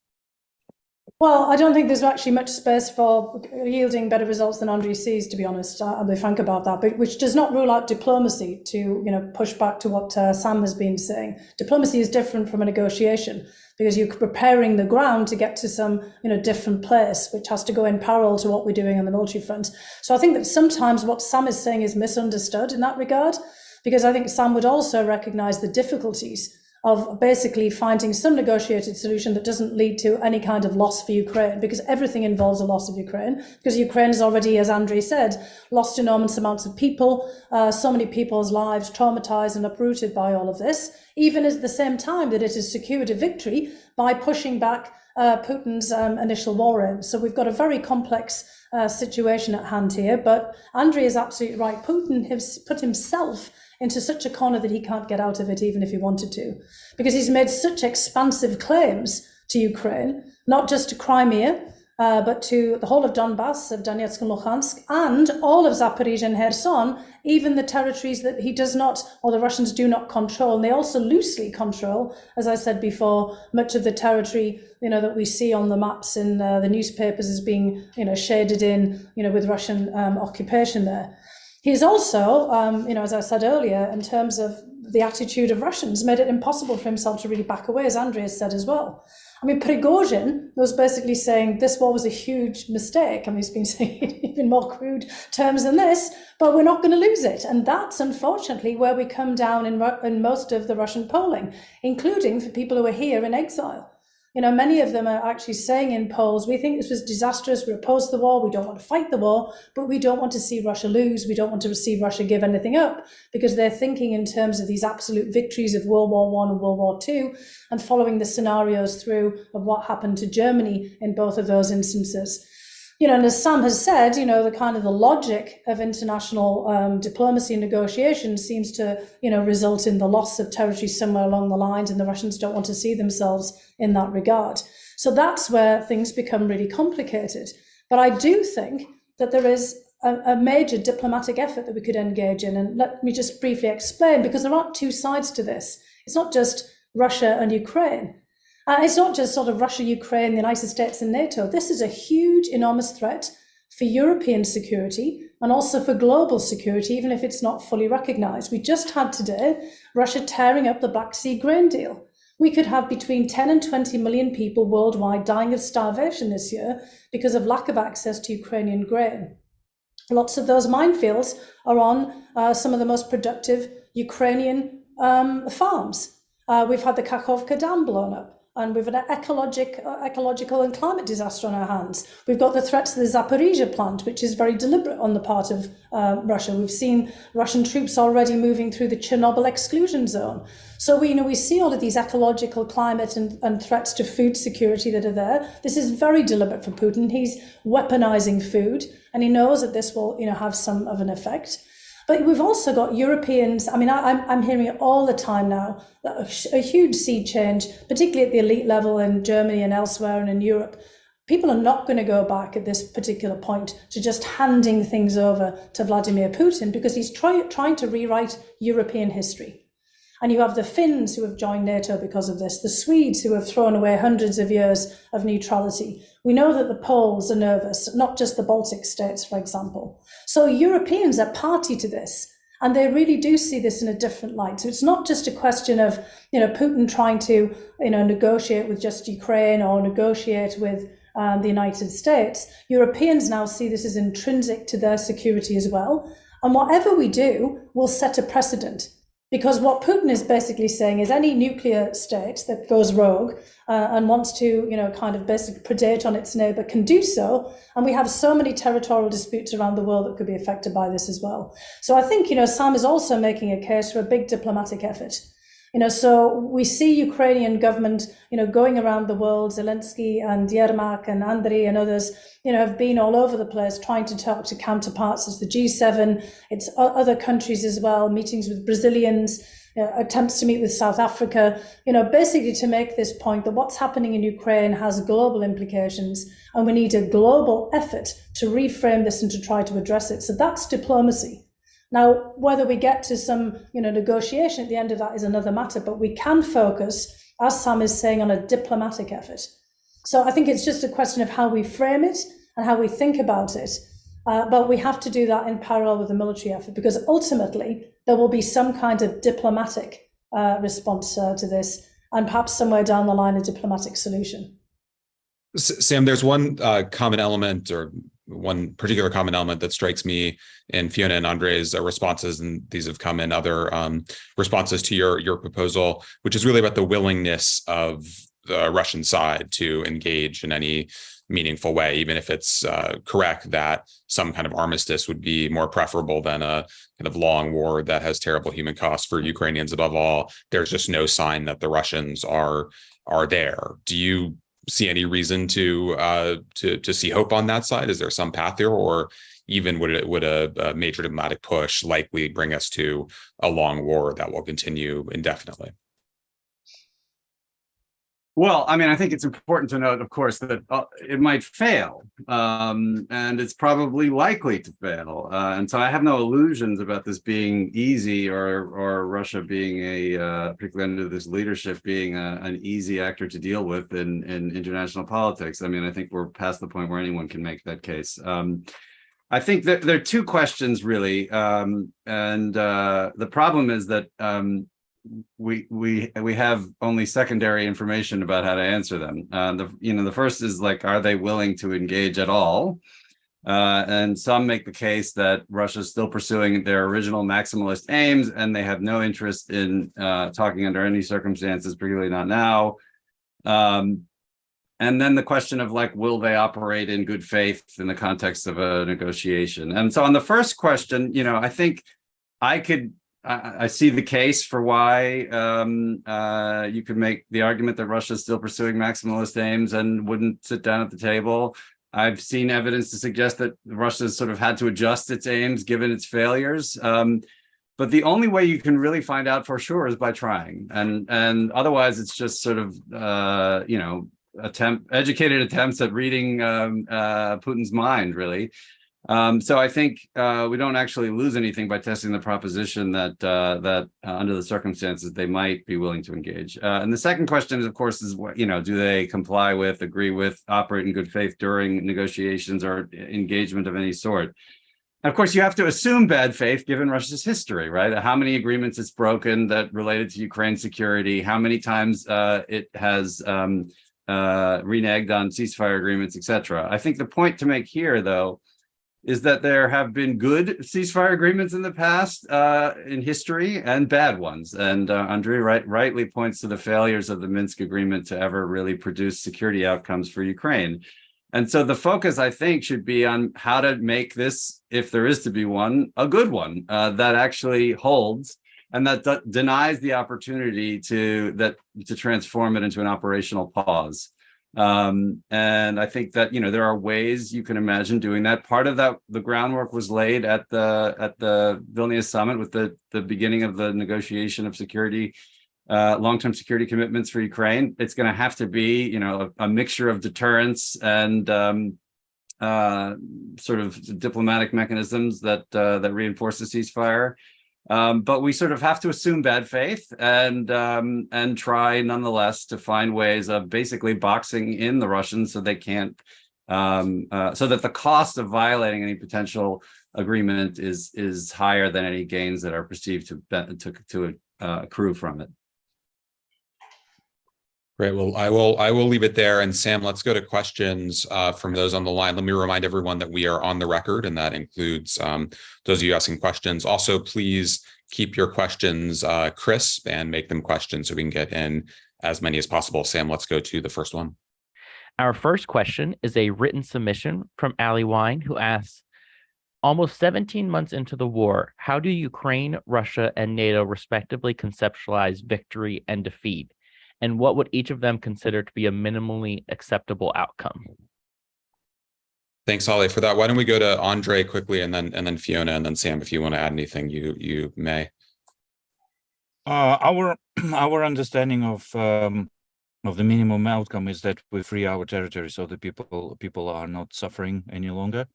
Well, I don't think there's actually much space for yielding better results than Andrei sees, to be honest. I'll be frank about that, but which does not rule out diplomacy, to push back to what Sam has been saying. Diplomacy is different from a negotiation, because you're preparing the ground to get to some different place, which has to go in parallel to what we're doing on the military front. So I think that sometimes what Sam is saying is misunderstood in that regard, because I think Sam would also recognize the difficulties of basically finding some negotiated solution that doesn't lead to any kind of loss for Ukraine, because everything involves a loss of Ukraine, because Ukraine has already, as Andrei said, lost enormous amounts of people, so many people's lives traumatized and uprooted by all of this, even at the same time that it has secured a victory by pushing back Putin's initial war aims. So we've got a very complex situation at hand here, but Andrei is absolutely right. Putin has put himself into such a corner that he can't get out of it, even if he wanted to, because he's made such expansive claims to Ukraine, not just to Crimea, but to the whole of Donbass, of Donetsk and Luhansk, and all of Zaporizhzhia and Kherson, even the territories that he does not, or the Russians do not control. And they also loosely control, as I said before, much of the territory, that we see on the maps in the newspapers as being, shaded in, with Russian occupation there. He's also, as I said earlier, in terms of the attitude of Russians, made it impossible for himself to really back away, as Andrei has said as well. I mean, Prigozhin was basically saying this war was a huge mistake. I mean, he's been saying even more crude terms than this, but we're not going to lose it. And that's unfortunately where we come down in most of the Russian polling, including for people who are here in exile. Many of them are actually saying in polls, we think this was disastrous, we oppose the war, we don't want to fight the war, but we don't want to see Russia lose, we don't want to see Russia give anything up, because they're thinking in terms of these absolute victories of World War I and World War II, and following the scenarios through of what happened to Germany in both of those instances. And as Sam has said, the kind of the logic of international diplomacy and negotiation seems to, result in the loss of territory somewhere along the lines, and the Russians don't want to see themselves in that regard. So that's where things become really complicated. But I do think that there is a major diplomatic effort that we could engage in. And let me just briefly explain, because there aren't two sides to this. It's not just Russia and Ukraine. It's not just sort of Russia, Ukraine, the United States and NATO. This is a huge, enormous threat for European security and also for global security, even if it's not fully recognized. We just had today Russia tearing up the Black Sea grain deal. We could have between 10 and 20 million people worldwide dying of starvation this year because of lack of access to Ukrainian grain. Lots of those minefields are on some of the most productive Ukrainian farms. We've had the Kakhovka Dam blown up, and we've had an ecological and climate disaster on our hands. We've got the threat to the Zaporizhzhia plant, which is very deliberate on the part of Russia. We've seen Russian troops already moving through the Chernobyl exclusion zone. So we see all of these ecological, climate and threats to food security that are there. This is very deliberate for Putin. He's weaponizing food, and he knows that this will have some of an effect. But we've also got Europeans. I mean, I'm hearing it all the time now, that a huge sea change, particularly at the elite level in Germany and elsewhere and in Europe. People are not going to go back at this particular point to just handing things over to Vladimir Putin, because he's trying to rewrite European history. And you have the Finns who have joined NATO because of this, the Swedes who have thrown away hundreds of years of neutrality. We know that the Poles are nervous, not just the Baltic states, for example. So Europeans are party to this, and they really do see this in a different light. So it's not just a question of, Putin trying to, negotiate with just Ukraine or negotiate with the United States. Europeans now see this as intrinsic to their security as well. And whatever we do will set a precedent. Because what Putin is basically saying is any nuclear state that goes rogue and wants to, kind of basically predate on its neighbor can do so. And we have so many territorial disputes around the world that could be affected by this as well. So I think, Sam is also making a case for a big diplomatic effort. So we see Ukrainian government, going around the world. Zelensky and Yermak and Andriy and others, have been all over the place trying to talk to counterparts. It's the G7, it's other countries as well, meetings with Brazilians, attempts to meet with South Africa, basically to make this point that what's happening in Ukraine has global implications, and we need a global effort to reframe this and to try to address it. So that's diplomacy. Now, whether we get to some, negotiation at the end of that is another matter, but we can focus, as Sam is saying, on a diplomatic effort. So I think it's just a question of how we frame it and how we think about it. But we have to do that in parallel with the military effort, because ultimately there will be some kind of diplomatic response to this, and perhaps somewhere down the line a diplomatic solution. Sam, there's one common element, or one particular common element that strikes me in Fiona and Andre's responses, and these have come in other responses to your proposal, which is really about the willingness of the Russian side to engage in any meaningful way, even if it's correct that some kind of armistice would be more preferable than a kind of long war that has terrible human costs for Ukrainians. Above all, there's just no sign that the Russians are there. Do you see any reason to see hope on that side? Is there some path there, or even would a major diplomatic push likely bring us to a long war that will continue indefinitely? Well, I mean, I think it's important to note, of course, that it might fail, and it's probably likely to fail. And so I have no illusions about this being easy, or Russia being particularly under this leadership, being an easy actor to deal with in international politics. I mean, I think we're past the point where anyone can make that case. I think that there are two questions, really. And the problem is that we have only secondary information about how to answer them. The first is, like, are they willing to engage at all? And some make the case that Russia is still pursuing their original maximalist aims, and they have no interest in talking under any circumstances, particularly not now. And then the question of, like, will they operate in good faith in the context of a negotiation? And so on the first question, I think I see the case for why you could make the argument that Russia is still pursuing maximalist aims and wouldn't sit down at the table. I've seen evidence to suggest that Russia has sort of had to adjust its aims given its failures. But the only way you can really find out for sure is by trying. And otherwise, it's just sort of, educated attempts at reading Putin's mind, really. So I think we don't actually lose anything by testing the proposition that under the circumstances they might be willing to engage. And the second question is, of course, do they comply with, agree with, operate in good faith during negotiations or engagement of any sort? And of course, you have to assume bad faith given Russia's history, right? How many agreements it's broken that related to Ukraine's security, how many times it has reneged on ceasefire agreements, etc. I think the point to make here, though, is that there have been good ceasefire agreements in the past in history, and bad ones. And Andrei rightly points to the failures of the Minsk agreement to ever really produce security outcomes for Ukraine. And so the focus, I think, should be on how to make this, if there is to be one, a good one that actually holds and that denies the opportunity to transform it into an operational pause. And I think that, there are ways you can imagine doing that. Part of that, the groundwork was laid at the Vilnius summit with the beginning of the negotiation of security, long-term security commitments for Ukraine. It's going to have to be, a mixture of deterrence and sort of diplomatic mechanisms that reinforce the ceasefire. But we sort of have to assume bad faith and try nonetheless to find ways of basically boxing in the Russians so they can't, so that the cost of violating any potential agreement is higher than any gains that are perceived to accrue from it. Great. Well, I will leave it there. And Sam, let's go to questions from those on the line. Let me remind everyone that we are on the record, and that includes those of you asking questions. Also, please keep your questions crisp and make them questions so we can get in as many as possible. Sam, let's go to the first one. Our first question is a written submission from Ali Wine, who asks, almost 17 months into the war, how do Ukraine, Russia, and NATO respectively conceptualize victory and defeat? And what would each of them consider to be a minimally acceptable outcome? Thanks, Ali, for that. Why don't we go to Andre quickly, and then Fiona, and then Sam, if you want to add anything, you may. Our understanding of the minimum outcome is that we free our territory so the people are not suffering any longer,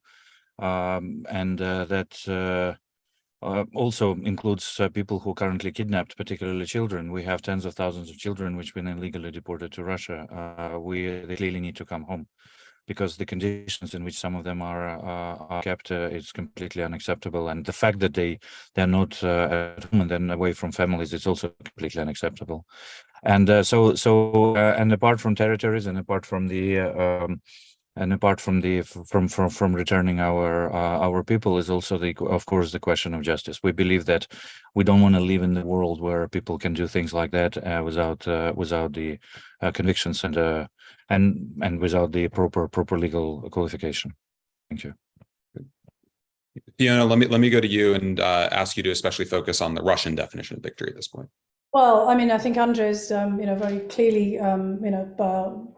and that also includes people who are currently kidnapped, particularly children. We have tens of thousands of children which been illegally deported to Russia. They clearly need to come home, because the conditions in which some of them are kept is completely unacceptable, and the fact that they're not at home and then away from families is also completely unacceptable. And and apart from territories, and apart from the from returning our people, is also of course the question of justice. We believe that we don't want to live in the world where people can do things like that without the convictions and without the proper legal qualification. Thank you. Fiona, let me go to you and ask you to especially focus on the Russian definition of victory at this point. Well, I mean, I think Andre's, very clearly,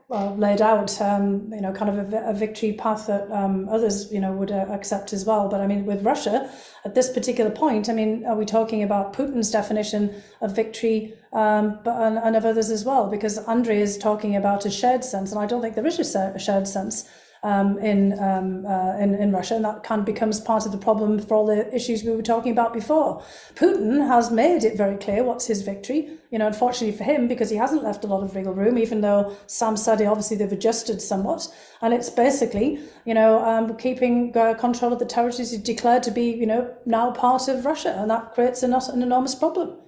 laid out, kind of a victory path that others, would accept as well. But I mean, with Russia, at this particular point, I mean, are we talking about Putin's definition of victory, and of others as well? Because Andre is talking about a shared sense, and I don't think there is a shared sense in Russia, and that kind of becomes part of the problem for all the issues we were talking about before. Putin has made it very clear what's his victory. Unfortunately for him, because he hasn't left a lot of wiggle room, even though Sam said obviously they've adjusted somewhat, and it's basically keeping control of the territories he declared to be now part of Russia, and that creates an enormous problem.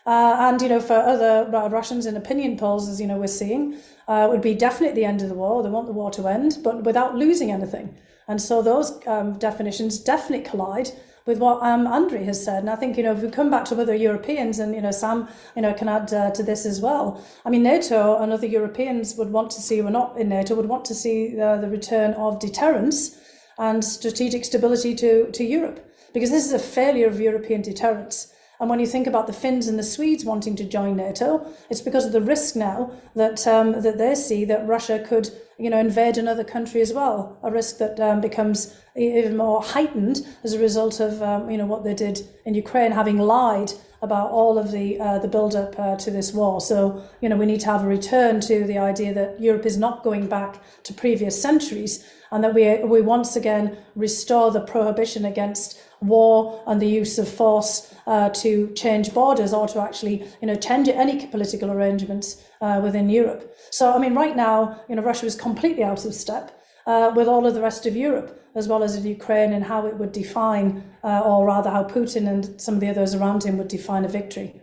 And for other Russians in opinion polls, as we're seeing, it would be definitely the end of the war. They want the war to end, but without losing anything. And so those definitions definitely collide with what Andre has said. And I think if we come back to other Europeans, and Sam can add to this as well. I mean, NATO and other Europeans would want to see, we're not in NATO, would want to see the return of deterrence and strategic stability to Europe, because this is a failure of European deterrence. And when you think about the Finns and the Swedes wanting to join NATO, it's because of the risk now that that they see that Russia could, invade another country as well. A risk that becomes even more heightened as a result of, what they did in Ukraine, having lied about all of the build-up to this war. So, we need to have a return to the idea that Europe is not going back to previous centuries, and that we once again restore the prohibition against war and the use of force to change borders, or to actually, change any political arrangements within Europe. So, I mean, right now, Russia is completely out of step with all of the rest of Europe, as well as Ukraine, and how it would define, or rather how Putin and some of the others around him would define a victory.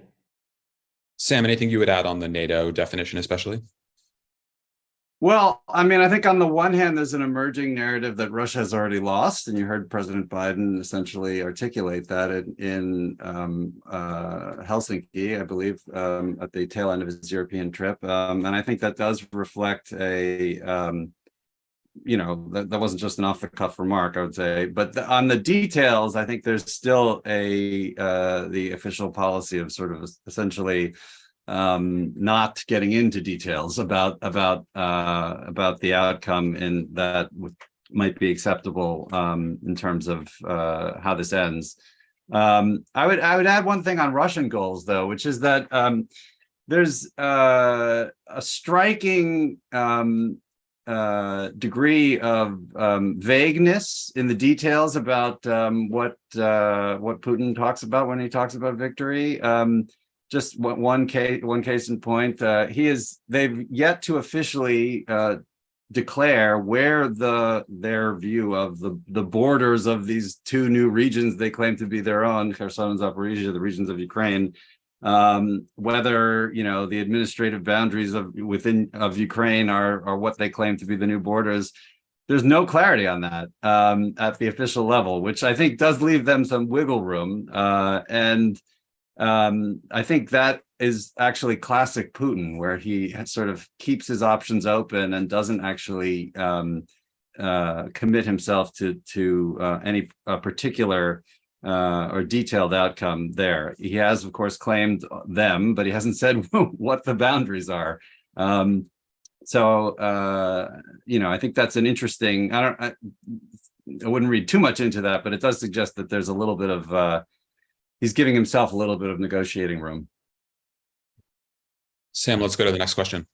Sam, anything you would add on the NATO definition, especially? Well, I mean, I think on the one hand, there's an emerging narrative that Russia has already lost, and you heard President Biden essentially articulate that in Helsinki, I believe, at the tail end of his European trip. And I think that does reflect that wasn't just an off-the-cuff remark, I would say. But on the details, I think there's still the official policy of sort of essentially not getting into details about the outcome and that might be acceptable in terms of how this ends. I would add one thing on Russian goals, though, which is that there's a striking degree of vagueness in the details about what Putin talks about when he talks about victory. Just one case in point, they've yet to officially declare where their view of the borders of these two new regions they claim to be their own, Kherson and Zaporizhia, the regions of Ukraine, whether the administrative boundaries of Ukraine are what they claim to be the new borders. There's no clarity on that at the official level, which I think does leave them some wiggle room. And I think that is actually classic Putin, where he sort of keeps his options open and doesn't actually commit himself to any particular or detailed outcome there. He has, of course, claimed them, but he hasn't said what the boundaries are. So I think that's an interesting. I wouldn't read too much into that, but it does suggest that there's a little bit of he's giving himself a little bit of negotiating room. Sam, let's go to the next question.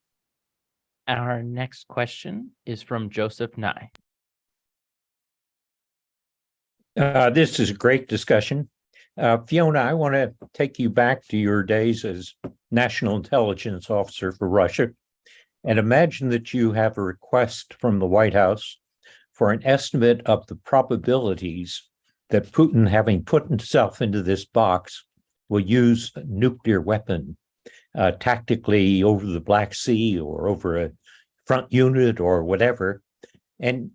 Our next question is from Joseph Nye. This is a great discussion. Fiona, I want to take you back to your days as National Intelligence Officer for Russia, and imagine that you have a request from the White House for an estimate of the probabilities that Putin, having put himself into this box, will use a nuclear weapon tactically over the Black Sea or over a front unit or whatever. And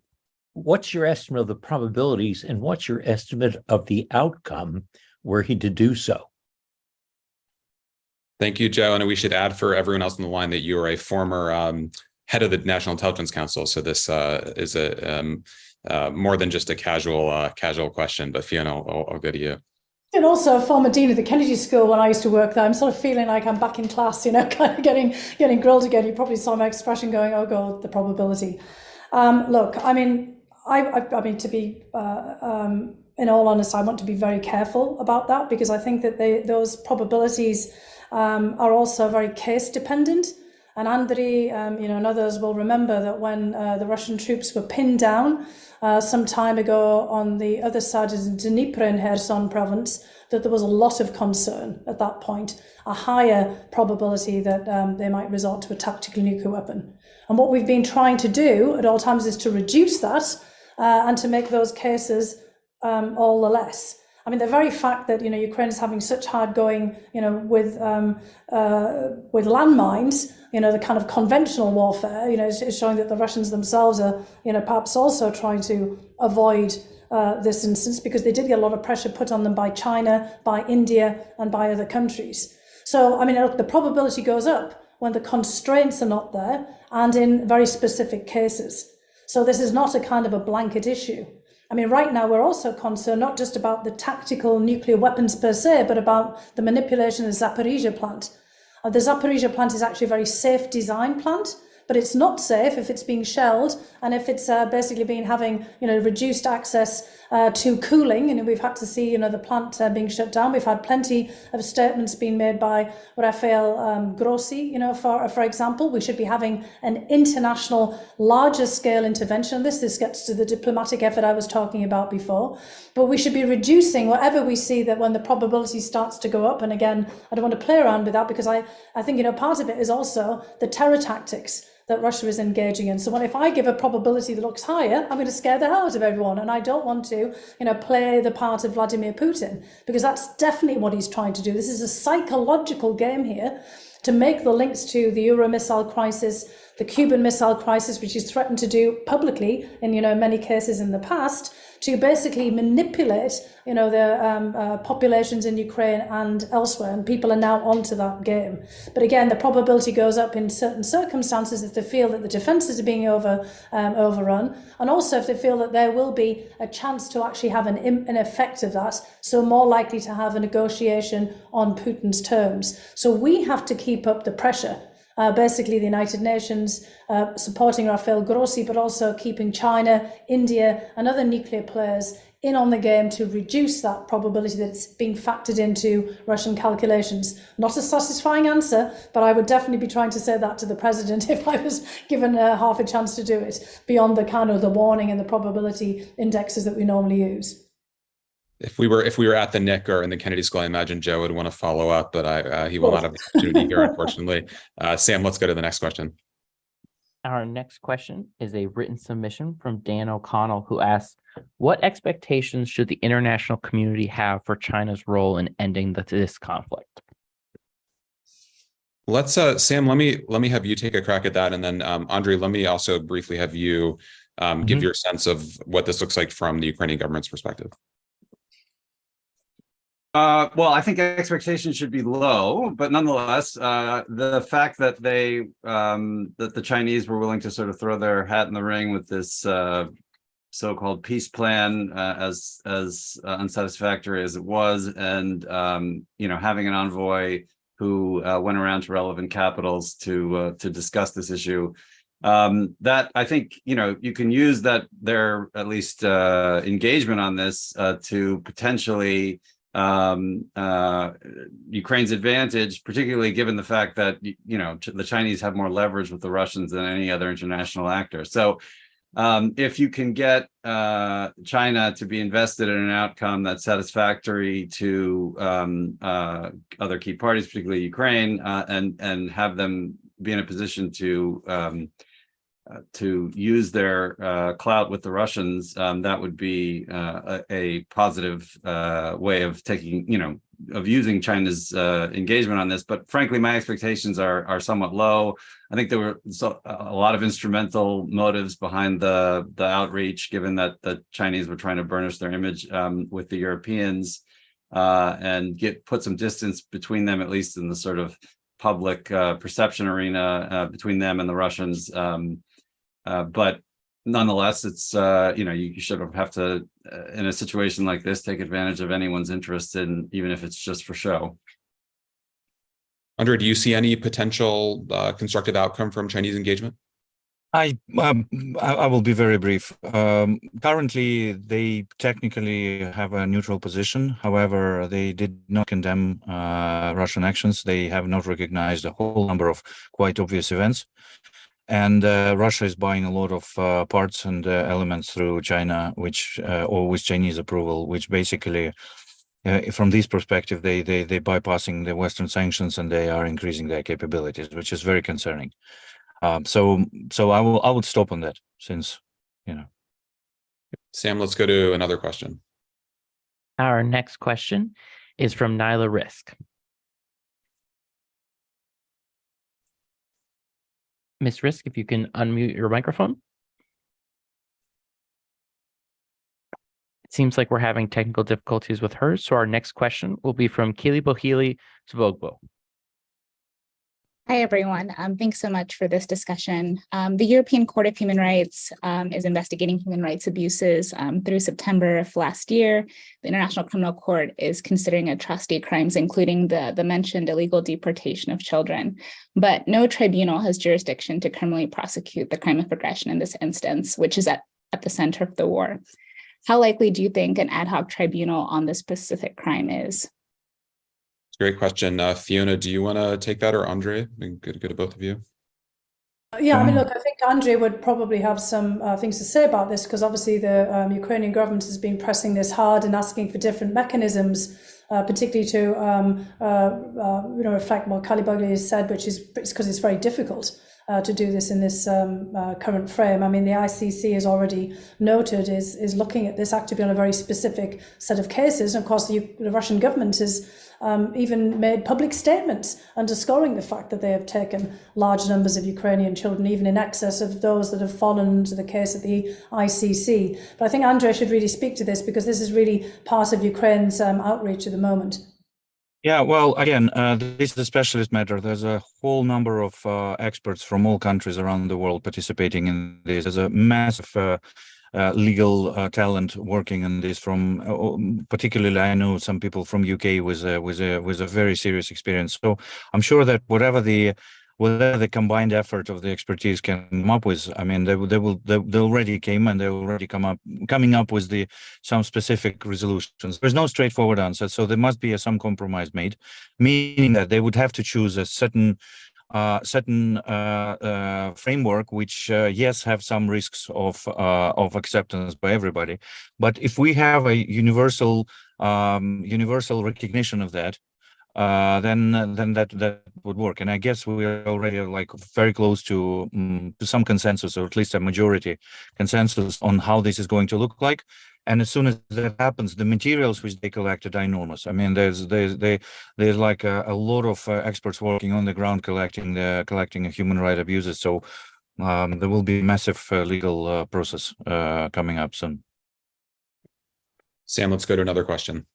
what's your estimate of the probabilities, and what's your estimate of the outcome were he to do so? Thank you, Joe. And we should add for everyone else on the line that you are a former head of the National Intelligence Council. So this is a more than just a casual question. But Fiona, I'll go to you. And also a former dean of the Kennedy School when I used to work there. I'm sort of feeling like I'm back in class, kind of getting grilled again. You probably saw my expression going, "Oh God, the probability." Look, I mean, to be in all honesty, I want to be very careful about that, because I think that those probabilities are also very case dependent. And Andriy, and others will remember that when the Russian troops were pinned down some time ago on the other side of the Dnieper in Kherson province, that there was a lot of concern at that point, a higher probability that they might resort to a tactical nuclear weapon. And what we've been trying to do at all times is to reduce that and to make those cases all the less. I mean, the very fact that Ukraine is having such hard going, with landmines, the kind of conventional warfare, is showing that the Russians themselves are, perhaps also trying to avoid this instance, because they did get a lot of pressure put on them by China, by India, and by other countries. So, I mean, the probability goes up when the constraints are not there and in very specific cases. So this is not a kind of a blanket issue. I mean, right now we're also concerned not just about the tactical nuclear weapons per se, but about the manipulation of the Zaporizhia plant. The Zaporizhia plant is actually a very safe design plant, but it's not safe if it's being shelled and if it's basically been having, reduced access to cooling. And we've had to see, the plant being shut down. We've had plenty of statements being made by Rafael Grossi, for example. We should be having an international, larger scale intervention. This gets to the diplomatic effort I was talking about before. But we should be reducing whatever we see that when the probability starts to go up. And again, I don't want to play around with that, because I think, part of it is also the terror tactics that Russia is engaging in. So if I give a probability that looks higher, I'm going to scare the hell out of everyone. And I don't want to, play the part of Vladimir Putin, because that's definitely what he's trying to do. This is a psychological game here to make the links to the Euro missile crisis, the Cuban Missile Crisis, which he's threatened to do publicly in many cases in the past, to basically manipulate the populations in Ukraine and elsewhere, and people are now onto that game. But again, the probability goes up in certain circumstances if they feel that the defences are being overrun, and also if they feel that there will be a chance to actually have an effect of that, so more likely to have a negotiation on Putin's terms. So we have to keep up the pressure. Basically, the United Nations supporting Rafael Grossi, but also keeping China, India, and other nuclear players in on the game to reduce that probability that's being factored into Russian calculations. Not a satisfying answer, but I would definitely be trying to say that to the president if I was given half a chance to do it, beyond the kind of the warning and the probability indexes that we normally use. If we were at the Nick or in the Kennedy School, I imagine Joe would want to follow up, but he will not have the opportunity here, unfortunately. Sam, let's go to the next question. Our next question is a written submission from Dan O'Connell, who asks, what expectations should the international community have for China's role in ending this conflict? Let's Sam, let me have you take a crack at that, and then Andre, let me also briefly have you give your sense of what this looks like from the Ukrainian government's perspective. Well, I think expectations should be low, but nonetheless, the fact that that the Chinese were willing to sort of throw their hat in the ring with this so-called peace plan, as unsatisfactory as it was, and having an envoy who went around to relevant capitals to discuss this issue. That I think you can use that their at least engagement on this to potentially Ukraine's advantage, particularly given the fact that the Chinese have more leverage with the Russians than any other international actor. So if you can get China to be invested in an outcome that's satisfactory to other key parties, particularly Ukraine, and have them be in a position to use their clout with the Russians, that would be a positive way of taking, of using China's engagement on this. But frankly, my expectations are somewhat low. I think there were a lot of instrumental motives behind the outreach, given that the Chinese were trying to burnish their image with the Europeans and put some distance between them, at least in the sort of public perception arena between them and the Russians. But nonetheless, it's you should have to, in a situation like this, take advantage of anyone's interest in, even if it's just for show. Andre, do you see any potential constructive outcome from Chinese engagement? I will be very brief. Currently, they technically have a neutral position. However, they did not condemn Russian actions. They have not recognized a whole number of quite obvious events. And Russia is buying a lot of parts and elements through China, or with Chinese approval, which basically, from this perspective, they bypassing the Western sanctions and they are increasing their capabilities, which is very concerning. So I would stop on that, since Sam, let's go to another question. Our next question is from Nyla Risk. Ms. Risk, if you can unmute your microphone. It seems like we're having technical difficulties with hers, so our next question will be from Kili Bohili Svogbo. Hi, everyone. Thanks so much for this discussion. The European Court of Human Rights is investigating human rights abuses through September of last year. The International Criminal Court is considering atrocity crimes, including the mentioned illegal deportation of children. But no tribunal has jurisdiction to criminally prosecute the crime of aggression in this instance, which is at the center of the war. How likely do you think an ad hoc tribunal on this specific crime is? Great question. Fiona, do you want to take that, or Andre? Good to both of you. Yeah, I mean, look, I think Andre would probably have some things to say about this, because obviously the Ukrainian government has been pressing this hard and asking for different mechanisms, particularly to reflect what Kali Bohili has said, which is because it's very difficult. to do this in this current frame. I mean, the ICC has already noted is looking at this actively on a very specific set of cases. And of course, the Russian government has even made public statements underscoring the fact that they have taken large numbers of Ukrainian children, even in excess of those that have fallen into the case at the ICC. But I think Andrei should really speak to this, because this is really part of Ukraine's outreach at the moment. Yeah, well, again, this is a specialist matter. There's a whole number of experts from all countries around the world participating in this. There's a massive legal talent working on this. From particularly, I know some people from UK with a very serious experience. So I'm sure that whatever the combined effort of the expertise can come up with, I mean, they already came and they're already coming up with some specific resolutions. There's no straightforward answer, so there must be some compromise made, meaning that they would have to choose a certain framework, which yes, have some risks of acceptance by everybody. But if we have a universal recognition of that, then that would work. And I guess we are already like very close to some consensus, or at least a majority consensus on how this is going to look like. And as soon as that happens, the materials which they collected are enormous. I mean, there's like a lot of experts working on the ground collecting human rights abuses. So there will be a massive legal process coming up soon. Sam, let's go to another question.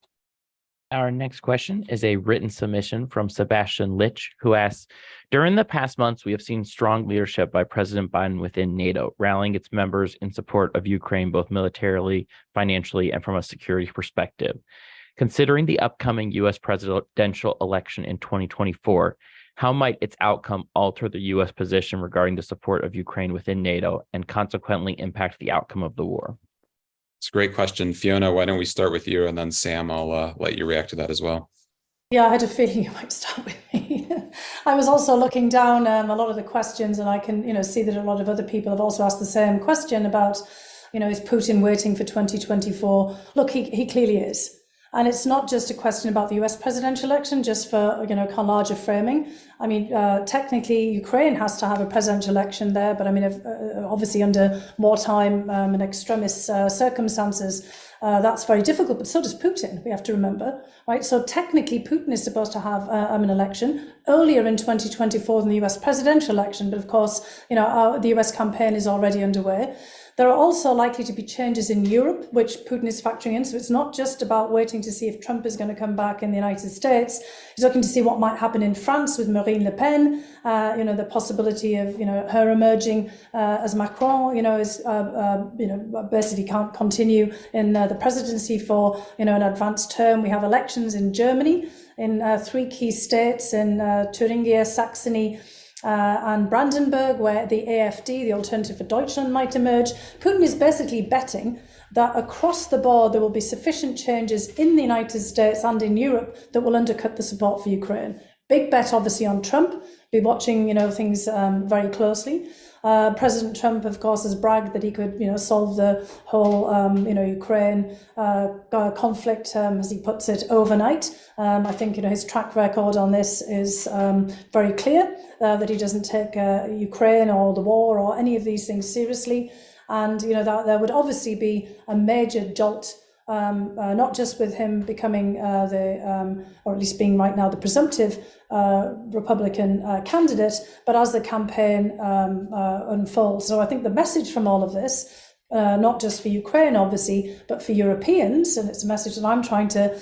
Our next question is a written submission from Sebastian Lich, who asks, during the past months, we have seen strong leadership by President Biden within NATO, rallying its members in support of Ukraine, both militarily, financially, and from a security perspective. Considering the upcoming U.S. presidential election in 2024, how might its outcome alter the U.S. position regarding the support of Ukraine within NATO and consequently impact the outcome of the war? It's a great question. Fiona, why don't we start with you, and then Sam, I'll let you react to that as well. Yeah, I had a feeling you might start with me. I was also looking down a lot of the questions, and I can see that a lot of other people have also asked the same question about, is Putin waiting for 2024? Look, he clearly is. And it's not just a question about the US presidential election, just for, kind of larger framing. I mean, technically, Ukraine has to have a presidential election there, but I mean, obviously under wartime and extremist circumstances, that's very difficult, but so does Putin, we have to remember, right? So technically, Putin is supposed to have an election earlier in 2024 than the US presidential election, but of course, the US campaign is already underway. There are also likely to be changes in Europe, which Putin is factoring in. So it's not just about waiting to see if Trump is going to come back in the United States. He's looking to see what might happen in France with Marine Le Pen, the possibility of, her emerging as Macron, basically can't continue in the presidency for, an advanced term. We have elections in Germany, in 3 key states, in Thuringia, Saxony, and Brandenburg, where the AfD, the Alternative for Deutschland, might emerge. Putin is basically betting that across the board there will be sufficient changes in the United States and in Europe that will undercut the support for Ukraine. Big bet, obviously, on Trump. Be watching, things very closely. President Trump, of course, has bragged that he could, solve the whole, Ukraine conflict, as he puts it, overnight. I think, his track record on this is very clear, that he doesn't take Ukraine or the war or any of these things seriously. And, that there would obviously be a major jolt, not just with him becoming or at least being right now the presumptive Republican candidate, but as the campaign unfolds. So I think the message from all of this, not just for Ukraine, obviously, but for Europeans, and it's a message that I'm trying to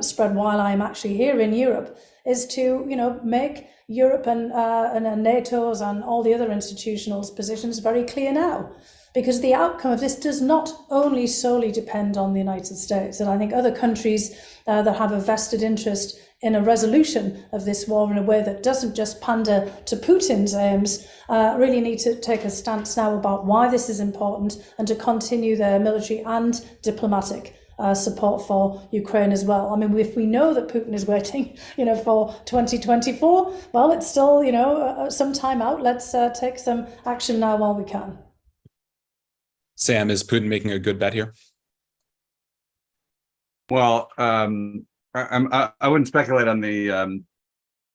spread while I'm actually here in Europe, is to, make Europe and NATO's and all the other institutional positions very clear now. Because the outcome of this does not only solely depend on the United States. And I think other countries that have a vested interest in a resolution of this war in a way that doesn't just pander to Putin's aims, really need to take a stance now about why this is important and to continue their military and diplomatic support for Ukraine as well. I mean, if we know that Putin is waiting, for 2024, well, it's still, some time out. Let's take some action now while we can. Sam, is Putin making a good bet here? Well, I wouldn't speculate on the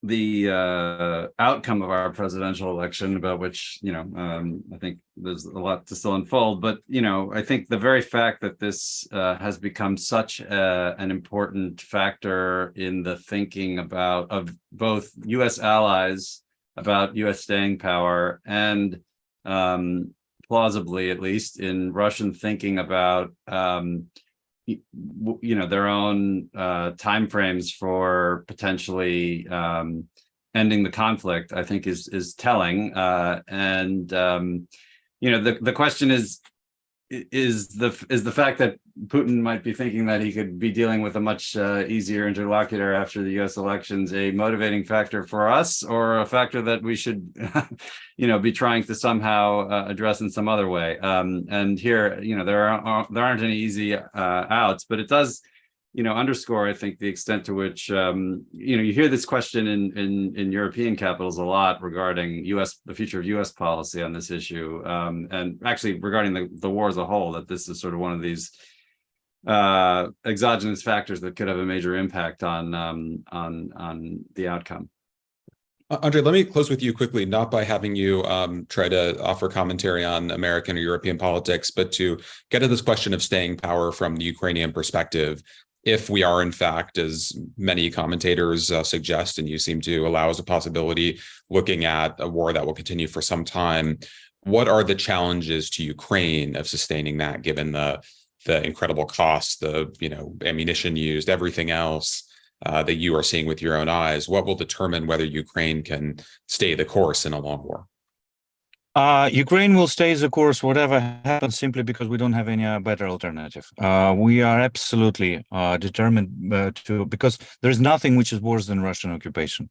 the outcome of our presidential election, about which, I think there's a lot to still unfold. But, I think the very fact that this has become such an important factor in the thinking of both U.S. allies about U.S. staying power, and plausibly, at least, in Russian thinking about their own timeframes for potentially ending the conflict, I think is telling. The question is the fact that Putin might be thinking that he could be dealing with a much easier interlocutor after the U.S. elections a motivating factor for us, or a factor that we should be trying to somehow address in some other way? And here, there aren't any easy outs, but it does underscore, I think, the extent to which you hear this question in European capitals a lot regarding the future of U.S. policy on this issue, and actually regarding the war as a whole, that this is sort of one of these exogenous factors that could have a major impact on the outcome. Andre, let me close with you quickly, not by having you try to offer commentary on American or European politics, but to get to this question of staying power from the Ukrainian perspective. If we are, in fact, as many commentators suggest, and you seem to allow as a possibility, looking at a war that will continue for some time, what are the challenges to Ukraine of sustaining that, given the incredible costs, the ammunition used, everything else that you are seeing with your own eyes? What will determine whether Ukraine can stay the course in a long war? Ukraine will stay the course, whatever happens, simply because we don't have any better alternative. We are absolutely determined because there's nothing which is worse than Russian occupation.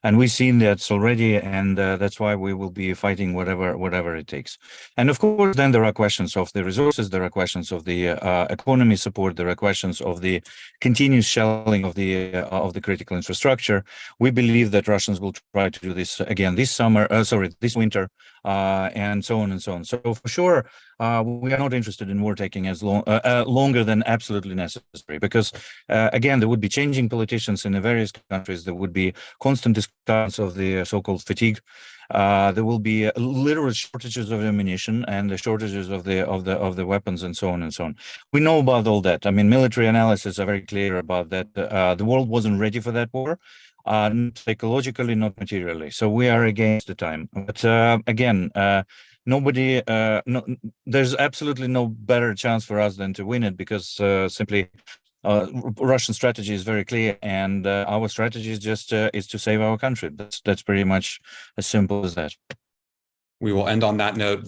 And we've seen that already, and that's why we will be fighting whatever it takes. And of course, then there are questions of the resources, there are questions of the economy support, there are questions of the continuous shelling of the critical infrastructure. We believe that Russians will try to do this again this winter. And so on and so on. So for sure, we are not interested in war taking as longer than absolutely necessary, because again, there would be changing politicians in the various countries. There would be constant discussions of the so-called fatigue. There will be literal shortages of ammunition and the shortages of the weapons, and so on and so on. We know about all that. I mean, military analysis are very clear about that. The world wasn't ready for that war. Not psychologically, not materially. So we are against the time. But again, there's absolutely no better chance for us than to win it, because simply Russian strategy is very clear, and our strategy is just is to save our country. That's pretty much as simple as that. We will end on that note.